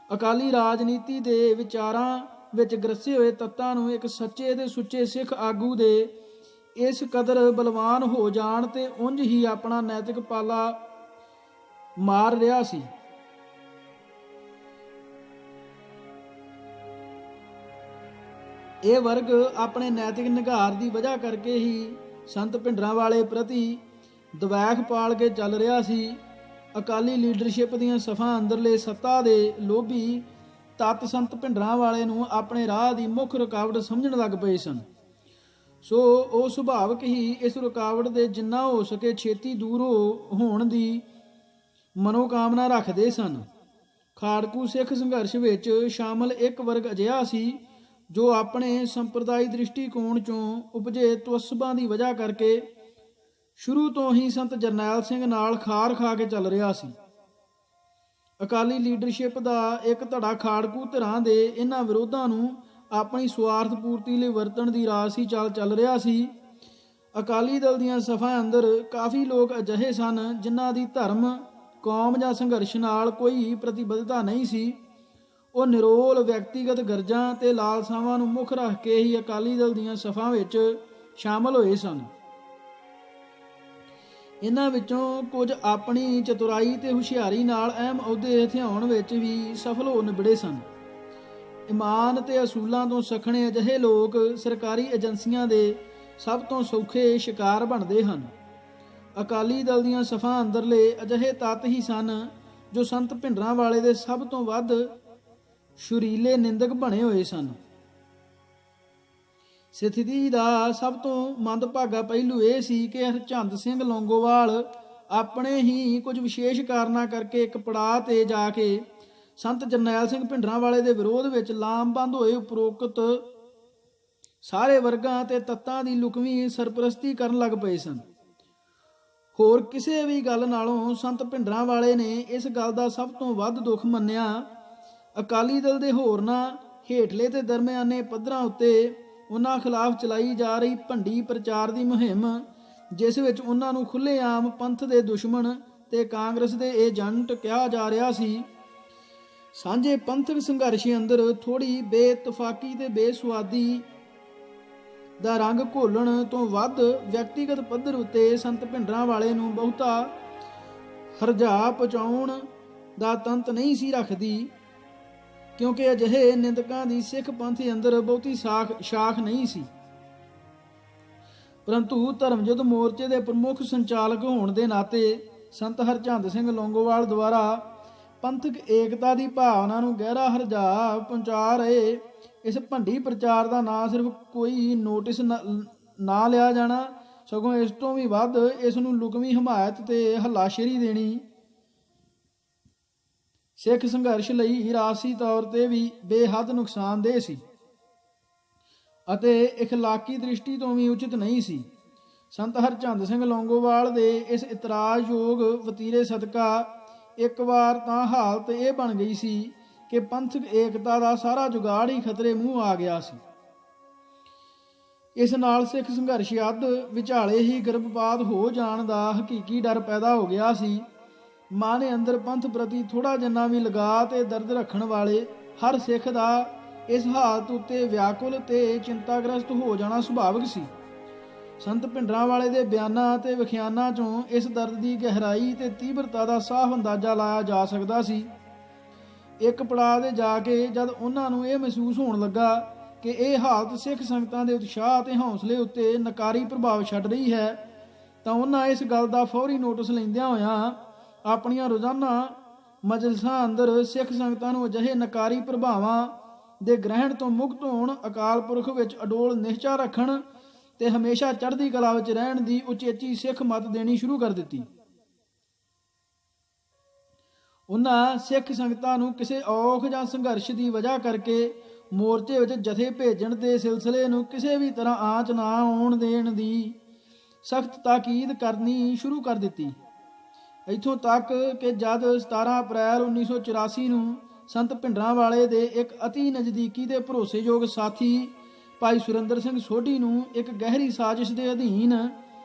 ਅਕਾਲੀ ਰਾਜਨੀਤੀ ਦੇ ਵਿਚਾਰਾਂ ਵਿੱਚ ਗਰਸੇ ਹੋਏ ਤੱਤਾਂ ਨੂੰ ਇੱਕ ਸੱਚੇ ਤੇ ਸੁੱਚੇ ਸਿੱਖ ਆਗੂ ਦੇ ਇਸ ਕਦਰ ਬਲਵਾਨ ਹੋ ਜਾਣ ਤੇ ਉਂਝ ਹੀ ਆਪਣਾ ਨੈਤਿਕ ਪਾਲਾ ਮਾਰ ਰਿਹਾ ਸੀ। ਇਹ ਵਰਗ ਆਪਣੇ ਨੈਤਿਕ ਨਿਘਾਰ ਦੀ ਵਜ੍ਹਾ ਕਰਕੇ ਹੀ ਸੰਤ ਭਿੰਡਰਾਂ ਵਾਲੇ ਪ੍ਰਤੀ ਦਵੈਖ ਪਾਲ ਕੇ ਚੱਲ ਰਿਹਾ ਸੀ। ਅਕਾਲੀ ਲੀਡਰਸ਼ਿਪ ਦੀਆਂ ਸਫਾਂ ਅੰਦਰਲੇ ਸੱਤਾ ਦੇ ਲੋਭੀ ਤੱਤ ਸੰਤ ਭਿੰਡਰਾਂ ਵਾਲੇ ਨੂੰ ਆਪਣੇ ਰਾਹ ਦੀ ਮੁੱਖ ਰੁਕਾਵਟ ਸਮਝਣ ਲੱਗ ਪਏ ਸਨ। ਸੋ ਉਹ ਸੁਭਾਵਿਕ ਹੀ ਇਸ ਰੁਕਾਵਟ ਦੇ ਜਿੰਨਾ ਹੋ ਸਕੇ ਛੇਤੀ ਦੂਰ ਹੋਣ ਦੀ ਮਨੋਕਾਮਨਾ ਰੱਖਦੇ ਸਨ। ਖਾੜਕੂ ਸਿੱਖ ਸੰਘਰਸ਼ ਵਿੱਚ ਸ਼ਾਮਲ ਇੱਕ ਵਰਗ ਅਜਿਹਾ ਸੀ ਜੋ ਆਪਣੇ ਸੰਪਰਦਾਇ ਦ੍ਰਿਸ਼ਟੀਕੋਣ ਚੋਂ ਉਪਜੇ ਤਵੱਸਬਾਂ ਦੀ ਵਜ੍ਹਾ ਕਰਕੇ ਸ਼ੁਰੂ ਤੋਂ ਹੀ ਸੰਤ ਜਰਨੈਲ ਸਿੰਘ ਨਾਲ ਖਾਰ ਖਾ ਕੇ ਚੱਲ ਰਿਹਾ ਸੀ। ਅਕਾਲੀ ਲੀਡਰਸ਼ਿਪ ਦਾ ਇੱਕ ਧੜਾ ਖਾੜਕੂ ਧਿਰਾਂ ਦੇ ਇਹਨਾਂ ਵਿਰੋਧਾਂ ਨੂੰ ਆਪਣੀ ਸਵਾਰਥ ਪੂਰਤੀ ਲਈ ਵਰਤਣ ਦੀ ਰਾਜਸੀ ਚਾਲ ਚੱਲ ਰਿਹਾ ਸੀ। ਅਕਾਲੀ ਦਲ ਦੀਆਂ ਸਫਾਂ ਅੰਦਰ ਕਾਫੀ ਲੋਕ ਅਜਿਹੇ ਸਨ ਜਿਨ੍ਹਾਂ ਦੀ ਧਰਮ, ਕੌਮ ਜਾਂ ਸੰਘਰਸ਼ ਨਾਲ ਕੋਈ ਪ੍ਰਤੀਬੱਧਤਾ ਨਹੀਂ ਸੀ। ਉਹ ਨਿਰੋਲ ਵਿਅਕਤੀਗਤ ਗਰਜਾਂ ਤੇ ਲਾਲਸਾਵਾਂ ਨੂੰ ਮੁੱਖ ਰੱਖ ਕੇ ਹੀ ਅਕਾਲੀ ਦਲ ਦੀਆਂ ਸਫਾਂ ਵਿੱਚ ਸ਼ਾਮਲ ਹੋਏ ਸਨ। ਇਹਨਾਂ ਵਿੱਚੋਂ ਕੁਝ ਆਪਣੀ ਚਤੁਰਾਈ ਤੇ ਹੁਸ਼ਿਆਰੀ ਨਾਲ ਅਹਿਮ ਅਹੁਦੇ ਹਥਿਆਉਣ ਵਿੱਚ ਵੀ ਸਫਲ ਹੋ ਨਿਬੜੇ ਸਨ। ਇਮਾਨ ਤੇ ਅਸੂਲਾਂ ਤੋਂ ਸਖਣੇ ਅਜਿਹੇ ਲੋਕ ਸਰਕਾਰੀ ਏਜੰਸੀਆਂ ਦੇ ਸਭ ਤੋਂ ਸੌਖੇ ਸ਼ਿਕਾਰ ਬਣਦੇ ਹਨ। ਅਕਾਲੀ ਦਲ ਦੀਆਂ ਸਫਾਂ ਅੰਦਰਲੇ ਅਜਿਹੇ ਤੱਤ ਹੀ ਸਨ ਜੋ ਸੰਤ ਭਿੰਡਰਾਂਵਾਲੇ ਦੇ ਸਭ ਤੋਂ ਵੱਧ ਸ਼ੁਰੀਲੇ ਨਿੰਦਕ ਬਣੇ ਹੋਏ ਸਨ। ਸਥਿਤੀ ਦਾ ਸਭ ਤੋਂ ਮੰਦਭਾਗਾ ਪਹਿਲੂ ਇਹ ਸੀ ਕਿ ਹਰਚੰਦ ਸਿੰਘ ਲੌਂਗੋਵਾਲ ਆਪਣੇ ਹੀ ਕੁਝ ਵਿਸ਼ੇਸ਼ ਕਾਰਨਾਂ ਕਰਕੇ ਇੱਕ ਪੜਾਅ ਤੇ ਜਾ ਕੇ ਸੰਤ ਜਰਨੈਲ ਸਿੰਘ ਭਿੰਡਰਾਂਵਾਲੇ ਦੇ ਵਿਰੋਧ ਵਿੱਚ ਲਾਮਬੰਦ ਹੋਏ ਉਪਰੋਕਤ ਸਾਰੇ ਵਰਗਾਂ ਤੇ ਤੱਤਾਂ ਦੀ ਲੁਕਵੀਂ ਸਰਪ੍ਰਸਤੀ ਕਰਨ ਲੱਗ ਪਏ ਸਨ। ਹੋਰ ਕਿਸੇ ਵੀ ਗੱਲ ਨਾਲੋਂ ਸੰਤ ਭਿੰਡਰਾਂਵਾਲੇ ਨੇ ਇਸ ਗੱਲ ਦਾ ਸਭ ਤੋਂ ਵੱਧ ਦੁੱਖ ਮੰਨਿਆ ਅਕਾਲੀ ਦਲ ਦੇ ਹੋਰਨਾਂ ਹੇਠਲੇ ਤੇ ਦਰਮਿਆਨੇ ਪੱਧਰਾਂ ਉੱਤੇ ਉਹਨਾਂ ਖਿਲਾਫ ਚਲਾਈ ਜਾ ਰਹੀ ਭੰਡੀ ਪ੍ਰਚਾਰ ਦੀ ਮੁਹਿੰਮ, ਜਿਸ ਵਿੱਚ ਉਹਨਾਂ ਨੂੰ ਖੁੱਲ੍ਹੇਆਮ ਪੰਥ ਦੇ ਦੁਸ਼ਮਣ ਤੇ ਕਾਂਗਰਸ ਦੇ ਏਜੰਟ ਕਿਹਾ ਜਾ ਰਿਹਾ ਸੀ। ਸਾਂਝੇ ਪੰਥਕ ਸੰਘਰਸ਼ ਅੰਦਰ ਥੋੜ੍ਹੀ ਬੇਇਤਫਾਕੀ ਤੇ ਬੇਸੁਆਦੀ ਦਾ ਰੰਗ ਘੋਲਣ ਤੋਂ ਵੱਧ ਵਿਅਕਤੀਗਤ ਪੱਧਰ ਉੱਤੇ ਸੰਤ ਭਿੰਡਰਾਂਵਾਲੇ ਨੂੰ ਬਹੁਤਾ ਹਰਜਾ ਪਹੁੰਚਾਉਣ ਦਾ ਤੰਤ ਨਹੀਂ ਸੀ ਰੱਖਦੀ, ਕਿਉਂਕਿ ਅਜਿਹੇ ਨਿੰਦਕਾਂ ਦੀ ਸਿੱਖ ਪੰਥ ਅੰਦਰ ਬਹੁਤੀ ਸ਼ਾਖ ਨਹੀਂ ਸੀ। ਪਰੰਤੂ ਧਰਮਯੁੱਧ ਮੋਰਚੇ ਦੇ ਪ੍ਰਮੁੱਖ ਸੰਚਾਲਕ ਹੋਣ ਦੇ ਨਾਤੇ ਸੰਤ ਹਰਚੰਦ ਸਿੰਘ ਲੌਂਗੋਵਾਲ ਦੁਆਰਾ ਪੰਥਕ ਏਕਤਾ ਦੀ ਭਾਵਨਾ ਨੂੰ ਗਹਿਰਾ ਹਰਜਾ ਪਹੁੰਚਾ ਰਹੇ ਇਸ ਭੰਡੀ ਪ੍ਰਚਾਰ ਦਾ ਨਾ ਸਿਰਫ ਕੋਈ ਨੋਟਿਸ ਨਾ ਲਿਆ ਜਾਣਾ, ਸਗੋਂ ਇਸ ਤੋਂ ਵੀ ਵੱਧ ਇਸ ਨੂੰ ਲੁਕਵੀਂ ਹਮਾਇਤ ਤੇ ਹੱਲਾਸ਼ੇਰੀ ਦੇਣੀ ਸਿੱਖ ਸੰਘਰਸ਼ ਲਈ ਰਾਜਸੀ ਤੌਰ ਤੇ ਵੀ ਬੇਹੱਦ ਨੁਕਸਾਨਦੇਹ ਸੀ ਅਤੇ ਇਖਲਾਕੀ ਦ੍ਰਿਸ਼ਟੀ ਤੋਂ ਵੀ ਉਚਿਤ ਨਹੀਂ ਸੀ। ਸੰਤ ਹਰਚੰਦ ਸਿੰਘ ਲੌਂਗੋਵਾਲ ਦੇ ਇਸ ਇਤਰਾਜ਼ਯੋਗ ਵਤੀਰੇ ਸਦਕਾ ਇੱਕ ਵਾਰ ਤਾਂ ਹਾਲਤ ਇਹ ਬਣ ਗਈ ਸੀ ਕਿ ਪੰਥਕ ਏਕਤਾ ਦਾ ਸਾਰਾ ਜੁਗਾੜ ਹੀ ਖਤਰੇ ਮੂੰਹ ਆ ਗਿਆ ਸੀ। ਇਸ ਨਾਲ ਸਿੱਖ ਸੰਘਰਸ਼ ਅੱਧ ਵਿਚਾਲੇ ਹੀ ਗਰਭਪਾਤ ਹੋ ਜਾਣ ਦਾ ਹਕੀਕੀ ਡਰ ਪੈਦਾ ਹੋ ਗਿਆ ਸੀ। ਮਨ ਅੰਦਰ ਪੰਥ ਪ੍ਰਤੀ ਥੋੜਾ ਜਿੰਨਾ ਵੀ ਲਗਾਅ ਤੇ ਦਰਦ ਰੱਖਣ ਵਾਲੇ ਹਰ ਸਿੱਖ ਦਾ ਇਸ ਹਾਲਤ ਉੱਤੇ ਵਿਆਕੁਲ ਤੇ ਚਿੰਤਾਗ੍ਰਸਤ ਹੋ ਜਾਣਾ ਸੁਭਾਵਿਕ ਸੀ। ਸੰਤ ਭਿੰਡਰਾਂਵਾਲੇ ਦੇ ਬਿਆਨਾਂ ਤੇ ਵਿਖਿਆਨਾਂ ਚੋਂ ਇਸ ਦਰਦ ਦੀ ਗਹਿਰਾਈ ਤੇ ਤੀਬਰਤਾ ਦਾ ਸਾਫ਼ ਅੰਦਾਜ਼ਾ ਲਾਇਆ ਜਾ ਸਕਦਾ ਸੀ। ਇੱਕ ਪੜਾਅ ਦੇ ਜਾ ਕੇ ਜਦ ਉਹਨਾਂ ਨੂੰ ਇਹ ਮਹਿਸੂਸ ਹੋਣ ਲੱਗਾ ਕਿ ਇਹ ਹਾਲਤ ਸਿੱਖ ਸੰਗਤਾਂ ਦੇ ਉਤਸ਼ਾਹ ਤੇ ਹੌਸਲੇ ਉੱਤੇ ਨਕਾਰੀ ਪ੍ਰਭਾਵ ਛੱਡ ਰਹੀ ਹੈ, ਤਾਂ ਉਹਨਾਂ ਇਸ ਗੱਲ ਦਾ ਫੌਰੀ ਨੋਟਿਸ ਲੈਂਦਿਆਂ ਹੋਇਆਂ ਆਪਣੀਆਂ ਰੋਜ਼ਾਨਾ ਮਜਲਿਸਾਂ ਅੰਦਰ ਸਿੱਖ ਸੰਗਤਾਂ ਨੂੰ ਅਜਿਹੇ ਨਕਾਰੀ ਪ੍ਰਭਾਵਾਂ ਦੇ ਗ੍ਰਹਿਣ ਤੋਂ ਮੁਕਤ ਹੋਣ, ਅਕਾਲ ਪੁਰਖ ਵਿੱਚ ਅਡੋਲ ਨਿਸ਼ਚਾ ਰੱਖਣ ਤੇ ਹਮੇਸ਼ਾ ਚੜ੍ਹਦੀ ਕਲਾ ਵਿੱਚ ਰਹਿਣ ਦੀ ਉਚੇਚੀ ਸਿੱਖ ਮੱਤ ਦੇਣੀ ਸ਼ੁਰੂ ਕਰ ਦਿੱਤੀ। ਉਹਨਾਂ ਸਿੱਖ ਸੰਗਤਾਂ ਨੂੰ ਕਿਸੇ ਔਖ ਜਾਂ ਸੰਘਰਸ਼ ਦੀ ਵਜ੍ਹਾ ਕਰਕੇ ਮੋਰਚੇ ਵਿੱਚ ਜਥੇ ਭੇਜਣ ਦੇ ਸਿਲਸਿਲੇ ਨੂੰ ਕਿਸੇ ਵੀ ਤਰ੍ਹਾਂ ਆਂਚ ਨਾ ਆਉਣ ਦੇਣ ਦੀ ਸਖਤ ਤਾਕੀਦ ਕਰਨੀ ਸ਼ੁਰੂ ਕਰ ਦਿੱਤੀ। ਇੱਥੋਂ ਤੱਕ ਕਿ ਜਦ 17 ਅਪ੍ਰੈਲ 1984 ਨੂੰ ਸੰਤ ਭਿੰਡਰਾਂਵਾਲੇ ਦੇ ਇੱਕ ਅਤੀ ਨਜ਼ਦੀਕੀ ਤੇ ਭਰੋਸੇਯੋਗ ਸਾਥੀ ਭਾਈ ਸੁਰਿੰਦਰ ਸਿੰਘ ਸੋਢੀ ਨੂੰ ਇੱਕ ਗਹਿਰੀ ਸਾਜ਼ਿਸ਼ ਦੇ ਅਧੀਨ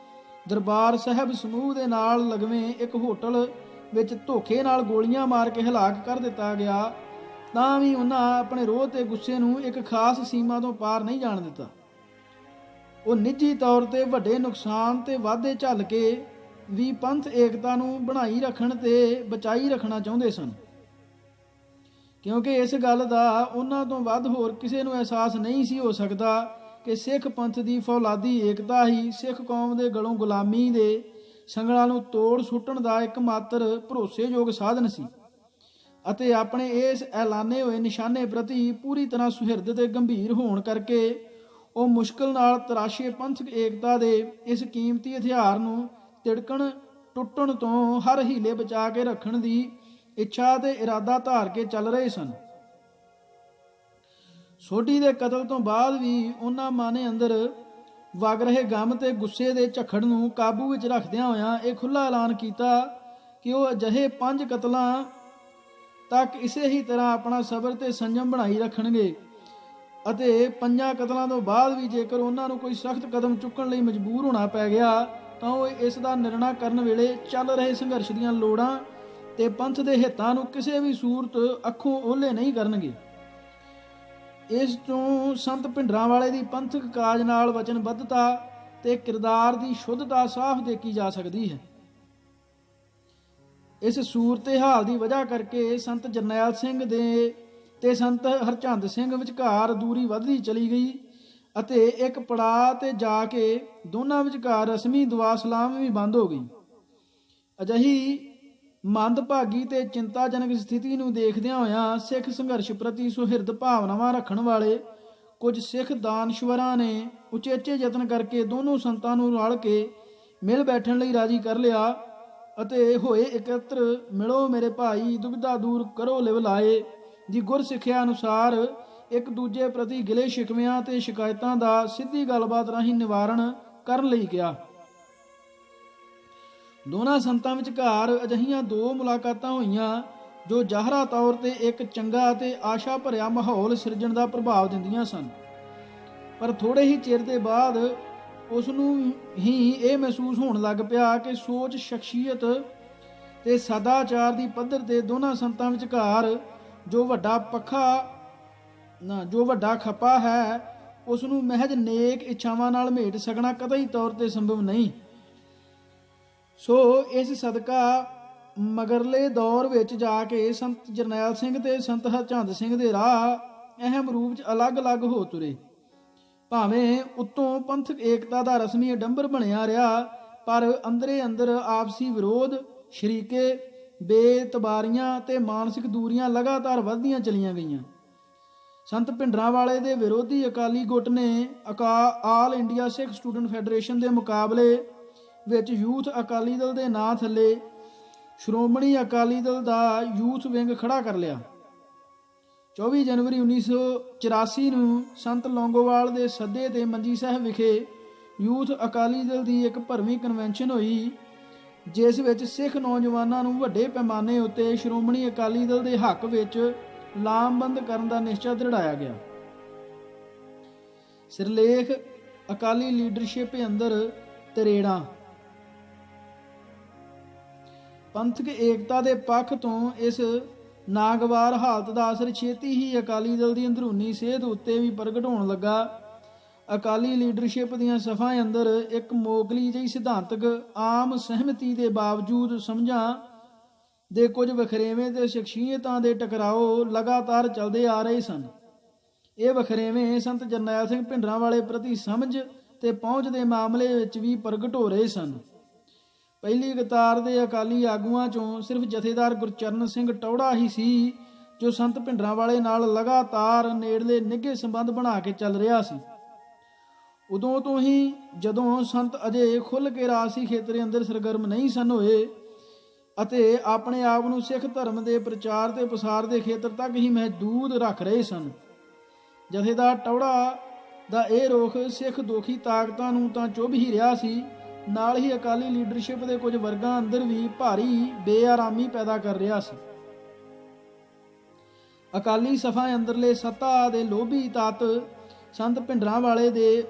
ਦਰਬਾਰ ਸਾਹਿਬ ਸਮੂਹ ਦੇ ਨਾਲ ਲਗਵੇਂ ਇੱਕ ਹੋਟਲ ਵਿੱਚ ਧੋਖੇ ਨਾਲ ਗੋਲੀਆਂ ਮਾਰ ਕੇ ਹਲਾਕ ਕਰ ਦਿੱਤਾ ਗਿਆ, ਤਾਂ ਵੀ ਉਹਨਾਂ ਆਪਣੇ ਰੋਹ ਤੇ ਗੁੱਸੇ ਨੂੰ ਇੱਕ ਖਾਸ ਸੀਮਾ ਤੋਂ ਪਾਰ ਨਹੀਂ ਜਾਣ ਦਿੱਤਾ। ਉਹ ਨਿੱਜੀ ਤੌਰ ਤੇ ਵੱਡੇ ਨੁਕਸਾਨ ਤੇ ਵਾਧੇ ਝੱਲ ਕੇ ਵੀ ਪੰਥ ਏਕਤਾ ਨੂੰ ਬਣਾਈ ਰੱਖਣ ਤੇ ਬਚਾਈ ਰੱਖਣਾ ਚਾਹੁੰਦੇ ਸਨ, ਕਿਉਂਕਿ ਇਸ ਗੱਲ ਦਾ ਉਹਨਾਂ ਤੋਂ ਵੱਧ ਹੋਰ ਕਿਸੇ ਨੂੰ ਅਹਿਸਾਸ ਨਹੀਂ ਸੀ ਹੋ ਸਕਦਾ ਕਿ ਸਿੱਖ ਪੰਥ ਦੀ ਫੌਲਾਦੀ ਏਕਤਾ ਹੀ ਸਿੱਖ ਕੌਮ ਦੇ ਗਲੋਂ ਗੁਲਾਮੀ ਦੇ ਸੰਗਲਾਂ ਨੂੰ ਤੋੜ ਸੁੱਟਣ ਦਾ ਇੱਕਮਾਤਰ ਭਰੋਸੇਯੋਗ ਸਾਧਨ ਸੀ। ਅਤੇ ਆਪਣੇ ਇਸ ਐਲਾਨੇ ਹੋਏ ਨਿਸ਼ਾਨੇ ਪ੍ਰਤੀ ਪੂਰੀ ਤਰ੍ਹਾਂ ਸੁਹਿਰਦ ਤੇ ਗੰਭੀਰ ਹੋਣ ਕਰਕੇ ਉਹ ਮੁਸ਼ਕਲ ਨਾਲ ਤਰਾਸ਼ੇ ਪੰਥਕ ਏਕਤਾ ਦੇ ਇਸ ਕੀਮਤੀ ਹਥਿਆਰ ਨੂੰ ਤਿੜਕਣ ਟੁੱਟਣ ਤੋਂ ਹਰ ਹੀਲੇ ਬਚਾ ਕੇ ਰੱਖਣ ਦੀ ਇੱਛਾ ਤੇ ਇਰਾਦਾ ਧਾਰ ਕੇ ਚੱਲ ਰਹੇ ਸਨ। ਸੋਢੀ ਦੇ ਕਤਲ ਤੋਂ ਬਾਅਦ ਵੀ ਉਹਨਾਂ ਮਾਨੇ ਅੰਦਰ ਵਗ ਰਹੇ ਗਮ ਤੇ ਗੁੱਸੇ ਦੇ ਝੱਖੜ ਨੂੰ ਕਾਬੂ ਵਿੱਚ ਰੱਖਦਿਆਂ ਹੋਇਆਂ ਇਹ ਖੁੱਲ੍ਹਾ ਐਲਾਨ ਕੀਤਾ ਕਿ ਉਹ ਅਜਿਹੇ 5 ਕਤਲਾਂ ਤੱਕ ਇਸੇ ਹੀ ਤਰ੍ਹਾਂ ਆਪਣਾ ਸਬਰ ਤੇ ਸੰਜਮ ਬਣਾਈ ਰੱਖਣਗੇ ਅਤੇ 5 ਕਤਲਾਂ ਤੋਂ ਬਾਅਦ ਵੀ ਜੇਕਰ ਉਹਨਾਂ ਨੂੰ ਕੋਈ ਸਖਤ ਕਦਮ ਚੁੱਕਣ ਲਈ ਮਜਬੂਰ ਹੋਣਾ ਪੈ ਗਿਆ ਤਾਂ ਉਹ ਇਸ ਦਾ ਨਿਰਣਾ ਕਰਨ ਵੇਲੇ ਚੱਲ ਰਹੇ ਸੰਘਰਸ਼ ਦੀਆਂ ਲੋੜਾਂ ਤੇ ਪੰਥ ਦੇ ਹਿੱਤਾਂ ਨੂੰ ਕਿਸੇ ਵੀ ਸੂਰਤ ਅੱਖੋਂ ਓਹਲੇ ਨਹੀਂ ਕਰਨਗੇ। ਇਸ ਤੋਂ ਸੰਤ ਭਿੰਡਰਾਂਵਾਲੇ ਦੀ ਪੰਥਕ ਕਾਜ ਨਾਲ ਵਚਨਬੱਧਤਾ ਤੇ ਕਿਰਦਾਰ ਦੀ ਸ਼ੁੱਧਤਾ ਸਾਫ਼ ਦੇਖੀ ਜਾ ਸਕਦੀ ਹੈ। ਇਸ ਸੂਰਤ-ਏ-ਹਾਲ ਦੀ ਵਜ੍ਹਾ ਕਰਕੇ ਸੰਤ ਜਰਨੈਲ ਸਿੰਘ ਦੇ ਤੇ ਸੰਤ ਹਰਚੰਦ ਸਿੰਘ ਵਿਚਕਾਰ ਦੂਰੀ ਵੱਧਦੀ ਚਲੀ ਗਈ ਅਤੇ ਇੱਕ ਪੜਾਅ ਤੇ ਜਾ ਕੇ ਦੋਨਾਂ ਵਿਚਕਾਰ ਰਸਮੀ ਦੁਆ ਸਲਾਮ ਵੀ ਬੰਦ ਹੋ ਗਈ। ਅਜਿਹੀ ਮੰਦਭਾਗੀ ਤੇ ਚਿੰਤਾਜਨਕ ਸਥਿਤੀ ਨੂੰ ਦੇਖਦਿਆਂ ਹੋਇਆਂ ਸਿੱਖ ਸੰਘਰਸ਼ ਪ੍ਰਤੀ ਸੁਹਿਰਦ ਭਾਵਨਾਵਾਂ ਰੱਖਣ ਵਾਲੇ ਕੁਝ ਸਿੱਖ ਦਾਨਸ਼ਵਰਾਂ ਨੇ ਉਚੇਚੇ ਯਤਨ ਕਰਕੇ ਦੋਨੋਂ ਸੰਤਾਂ ਨੂੰ ਰਲ ਕੇ ਮਿਲ ਬੈਠਣ ਲਈ ਰਾਜੀ ਕਰ ਲਿਆ ਅਤੇ ਹੋਏ ਇਕੱਤਰ। ਮਿਲੋ ਮੇਰੇ ਭਾਈ, ਦੁਬਿਧਾ ਦੂਰ ਕਰੋ ਲਿਵ ਲਾਏ ਦੀ ਗੁਰ ਸਿੱਖਿਆ ਅਨੁਸਾਰ ਇੱਕ ਦੂਜੇ ਪ੍ਰਤੀ ਗਿਲੇ ਸ਼ਿਕਵਿਆਂ ਤੇ ਸ਼ਿਕਾਇਤਾਂ ਦਾ ਸਿੱਧੀ ਗੱਲਬਾਤ ਰਾਹੀਂ ਨਿਵਾਰਨ ਕਰਨ ਲਈ ਕਿਹਾ। ਦੋਨਾਂ ਸੰਤਾਂ ਵਿਚਕਾਰ ਅਜਿਹੀਆਂ ਦੋ ਮੁਲਾਕਾਤਾਂ ਹੋਈਆਂ ਜੋ ਜ਼ਾਹਰਾ ਤੌਰ ਤੇ ਇੱਕ ਚੰਗਾ ਅਤੇ ਆਸ਼ਾ ਭਰਿਆ ਮਾਹੌਲ ਸਿਰਜਣ ਦਾ ਪ੍ਰਭਾਵ ਦਿੰਦੀਆਂ ਸਨ, ਪਰ ਥੋੜੇ ਹੀ ਚਿਰ ਦੇ ਬਾਅਦ ਉਸ ਨੂੰ ਹੀ ਇਹ ਮਹਿਸੂਸ ਹੋਣ ਲੱਗ ਪਿਆ ਕਿ ਸੋਚ, ਸ਼ਖਸੀਅਤ ਤੇ ਸਦਾਚਾਰ ਦੀ ਪੱਧਰ ਤੇ ਦੋਨਾਂ ਸੰਤਾਂ ਵਿਚਕਾਰ ਜੋ ਵੱਡਾ ਖੱਪਾ ਹੈ ਉਸ ਨੂੰ ਮਹਿਜ ਨੇਕ ਇੱਛਾਵਾਂ ਨਾਲ ਮੇਟ ਸਕਣਾ ਕਤਈ ਤੌਰ ਤੇ ਸੰਭਵ ਨਹੀਂ। ਸੋ ਇਸ ਸਦਕਾ ਮਗਰਲੇ ਦੌਰ ਵਿੱਚ ਜਾ ਕੇ ਸੰਤ ਜਰਨੈਲ ਸਿੰਘ ਤੇ ਸੰਤ ਹਰਚੰਦ ਸਿੰਘ ਦੇ ਰਾਹ ਅਹਿਮ ਰੂਪ 'ਚ ਅਲੱਗ-ਅਲੱਗ ਹੋ ਤੁਰੇ। ਭਾਵੇਂ ਉੱਤੋਂ ਪੰਥਕ ਏਕਤਾ ਦਾ ਰਸਮੀ ਅਡੰਬਰ ਬਣਿਆ ਰਿਹਾ, ਪਰ ਅੰਦਰੇ ਅੰਦਰ ਆਪਸੀ ਵਿਰੋਧ, ਸ਼ਰੀਕੇ, ਬੇਤਬਾਰੀਆਂ ਤੇ ਮਾਨਸਿਕ ਦੂਰੀਆਂ ਲਗਾਤਾਰ ਵੱਧਦੀਆਂ ਚਲੀਆਂ ਗਈਆਂ। ਸੰਤ ਭਿੰਡਰਾਂਵਾਲੇ ਦੇ ਵਿਰੋਧੀ ਅਕਾਲੀ ਗੁੱਟ ਨੇ ਆਲ ਇੰਡੀਆ ਸਿੱਖ ਸਟੂਡੈਂਟ ਫੈਡਰੇਸ਼ਨ ਦੇ ਮੁਕਾਬਲੇ ਵਿੱਚ ਯੂਥ ਅਕਾਲੀ ਦਲ ਦੇ ਨਾਂ ਥੱਲੇ ਸ਼੍ਰੋਮਣੀ ਅਕਾਲੀ ਦਲ ਦਾ ਯੂਥ ਵਿੰਗ ਖੜਾ ਕਰ ਲਿਆ। 24 ਜਨਵਰੀ 1984 ਨੂੰ ਸੰਤ ਲੌਂਗੋਵਾਲ ਦੇ ਸੱਦੇ ਤੇ ਮੰਜੀ ਸਾਹਿਬ ਵਿਖੇ ਯੂਥ ਅਕਾਲੀ ਦਲ ਦੀ ਇੱਕ ਭਰਵੀਂ ਕਨਵੈਨਸ਼ਨ ਹੋਈ, ਜਿਸ ਵਿੱਚ ਸਿੱਖ ਨੌਜਵਾਨਾਂ ਨੂੰ ਵੱਡੇ ਪੈਮਾਨੇ ਉੱਤੇ ਸ਼੍ਰੋਮਣੀ ਅਕਾਲੀ ਦਲ ਦੇ ਹੱਕ ਵਿੱਚ ਲਾਮਬੰਦ ਕਰਨ ਦਾ ਨਿਸ਼ਚਾ ਦ੍ਰਿੜਾਇਆ ਗਿਆ। ਸਿਰਲੇਖ ਅਕਾਲੀ ਲੀਡਰਸ਼ਿਪ ਅੰਦਰ ਤਰੇੜਾਂ। ਪੰਥਕ ਏਕਤਾ ਦੇ ਪੱਖ ਤੋਂ ਇਸ ਨਾਗਵਾਰ ਹਾਲਤ ਦਾ ਅਸਰ ਛੇਤੀ ਹੀ ਅਕਾਲੀ ਦਲ ਦੀ ਅੰਦਰੂਨੀ ਸਿਹਤ ਉੱਤੇ ਵੀ ਪ੍ਰਗਟ ਹੋਣ ਲੱਗਾ। ਅਕਾਲੀ ਲੀਡਰਸ਼ਿਪ ਦੀਆਂ ਸਫਾਂ ਅੰਦਰ ਇੱਕ ਮੋਗਲੀ ਜਿਹੀ ਸਿਧਾਂਤਕ ਆਮ ਸਹਿਮਤੀ ਦੇ ਬਾਵਜੂਦ ਸਮਝਾਂ ਦੇ ਕੁਝ ਵਖਰੇਵੇਂ ਤੇ ਸ਼ਖਸੀਅਤਾਂ ਦੇ ਟਕਰਾਓ ਲਗਾਤਾਰ ਚੱਲਦੇ ਆ ਰਹੇ ਸਨ। ਇਹ ਵਖਰੇਵੇਂ ਸੰਤ ਜਰਨੈਲ ਸਿੰਘ ਭਿੰਡਰਾਂਵਾਲੇ ਪ੍ਰਤੀ ਸਮਝ ਤੇ ਪਹੁੰਚ ਦੇ ਮਾਮਲੇ ਵਿੱਚ ਵੀ ਪ੍ਰਗਟ ਹੋ ਰਹੇ ਸਨ। ਪਹਿਲੀ ਕਤਾਰ ਦੇ ਅਕਾਲੀ ਆਗੂਆਂ ਚੋਂ ਸਿਰਫ ਜਥੇਦਾਰ ਗੁਰਚਰਨ ਸਿੰਘ ਟੌੜਾ ਹੀ ਸੀ ਜੋ ਸੰਤ ਭਿੰਡਰਾਂਵਾਲੇ ਨਾਲ ਲਗਾਤਾਰ ਨੇੜਲੇ ਨਿੱਘੇ ਸੰਬੰਧ ਬਣਾ ਕੇ ਚੱਲ ਰਿਹਾ ਸੀ। ਉਦੋਂ ਤੋਂ ਹੀ ਜਦੋਂ ਸੰਤ ਅਜੇ ਖੁੱਲ੍ਹ ਕੇ ਰਾਜਸੀ ਖੇਤਰ ਅੰਦਰ ਸਰਗਰਮ ਨਹੀਂ ਸਨ ਹੋਏ ਅਤੇ ਆਪਣੇ ਆਪ ਨੂੰ ਸਿੱਖ ਧਰਮ ਦੇ ਪ੍ਰਚਾਰ ਤੇ ਪਸਾਰ ਦੇ ਖੇਤਰ ਤੱਕ ਹੀ ਮਹਿਦੂਦ ਰੱਖ ਰਹੇ ਸਨ। ਜਥੇਦਾਰ ਟੌੜਾ ਦਾ ਇਹ ਰੁਖ ਸਿੱਖ ਦੋਖੀ ਤਾਕਤਾਂ ਨੂੰ ਤਾਂ ਚੁੱਭ ਹੀ ਰਿਹਾ ਸੀ, ਨਾਲ ਹੀ ਅਕਾਲੀ ਲੀਡਰਸ਼ਿਪ ਦੇ ਕੁਝ ਵਰਗਾਂ ਅੰਦਰ ਵੀ ਭਾਰੀ ਬੇਆਰਾਮੀ ਪੈਦਾ ਕਰ ਰਿਹਾ ਸੀ। ਅਕਾਲੀ ਸਫਾ ਅੰਦਰਲੇ ਸੱਤਾ ਦੇ ਲੋਭੀ ਤੱਤ ਸੰਤ ਭਿੰਡਰਾਂਵਾਲੇ ਦੇ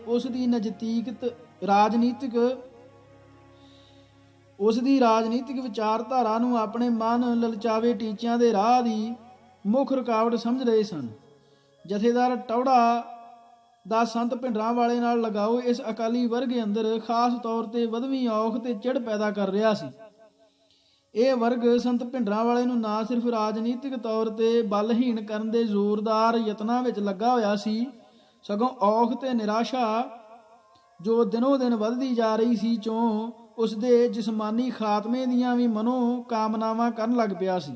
ਉਸ ਦੀ ਰਾਜਨੀਤਿਕ ਵਿਚਾਰਧਾਰਾ ਨੂੰ ਆਪਣੇ ਮਨ ਲਲਚਾਵੇ ਟੀਚਿਆਂ ਦੇ ਰਾਹ ਦੀ ਮੁੱਖ ਰੁਕਾਵਟ ਸਮਝ ਰਹੇ ਸਨ। ਜਥੇਦਾਰ ਟੌੜਾ ਦਾ ਸੰਤ ਭਿੰਡਰਾਂਵਾਲੇ ਨਾਲ ਲਗਾਓ ਇਸ ਅਕਾਲੀ ਵਰਗ ਅੰਦਰ ਖਾਸ ਤੌਰ ਤੇ ਵਧਵੀਂ ਔਖ ਤੇ ਚਿੜ ਪੈਦਾ ਕਰ ਰਿਹਾ ਸੀ। ਇਹ ਵਰਗ ਸੰਤ ਭਿੰਡਰਾਂਵਾਲੇ ਨੂੰ ਨਾ ਸਿਰਫ ਰਾਜਨੀਤਿਕ ਤੌਰ ਤੇ ਬਲਹੀਣ ਕਰਨ ਦੇ ਜ਼ੋਰਦਾਰ ਯਤਨਾਂ ਵਿੱਚ ਲੱਗਾ ਹੋਇਆ ਸੀ, ਸਗੋਂ ਔਖ ਤੇ ਨਿਰਾਸ਼ਾ ਜੋ ਦਿਨੋਂ ਦਿਨ ਵੱਧਦੀ ਜਾ ਰਹੀ ਸੀ ਚੋਂ ਉਸ ਦੇ ਜਿਸਮਾਨੀ ਖਾਤਮੇ ਦੀਆਂ ਵੀ ਮਨੋ ਕਾਮਨਾਵਾਂ ਕਰਨ ਲੱਗ ਪਿਆ ਸੀ।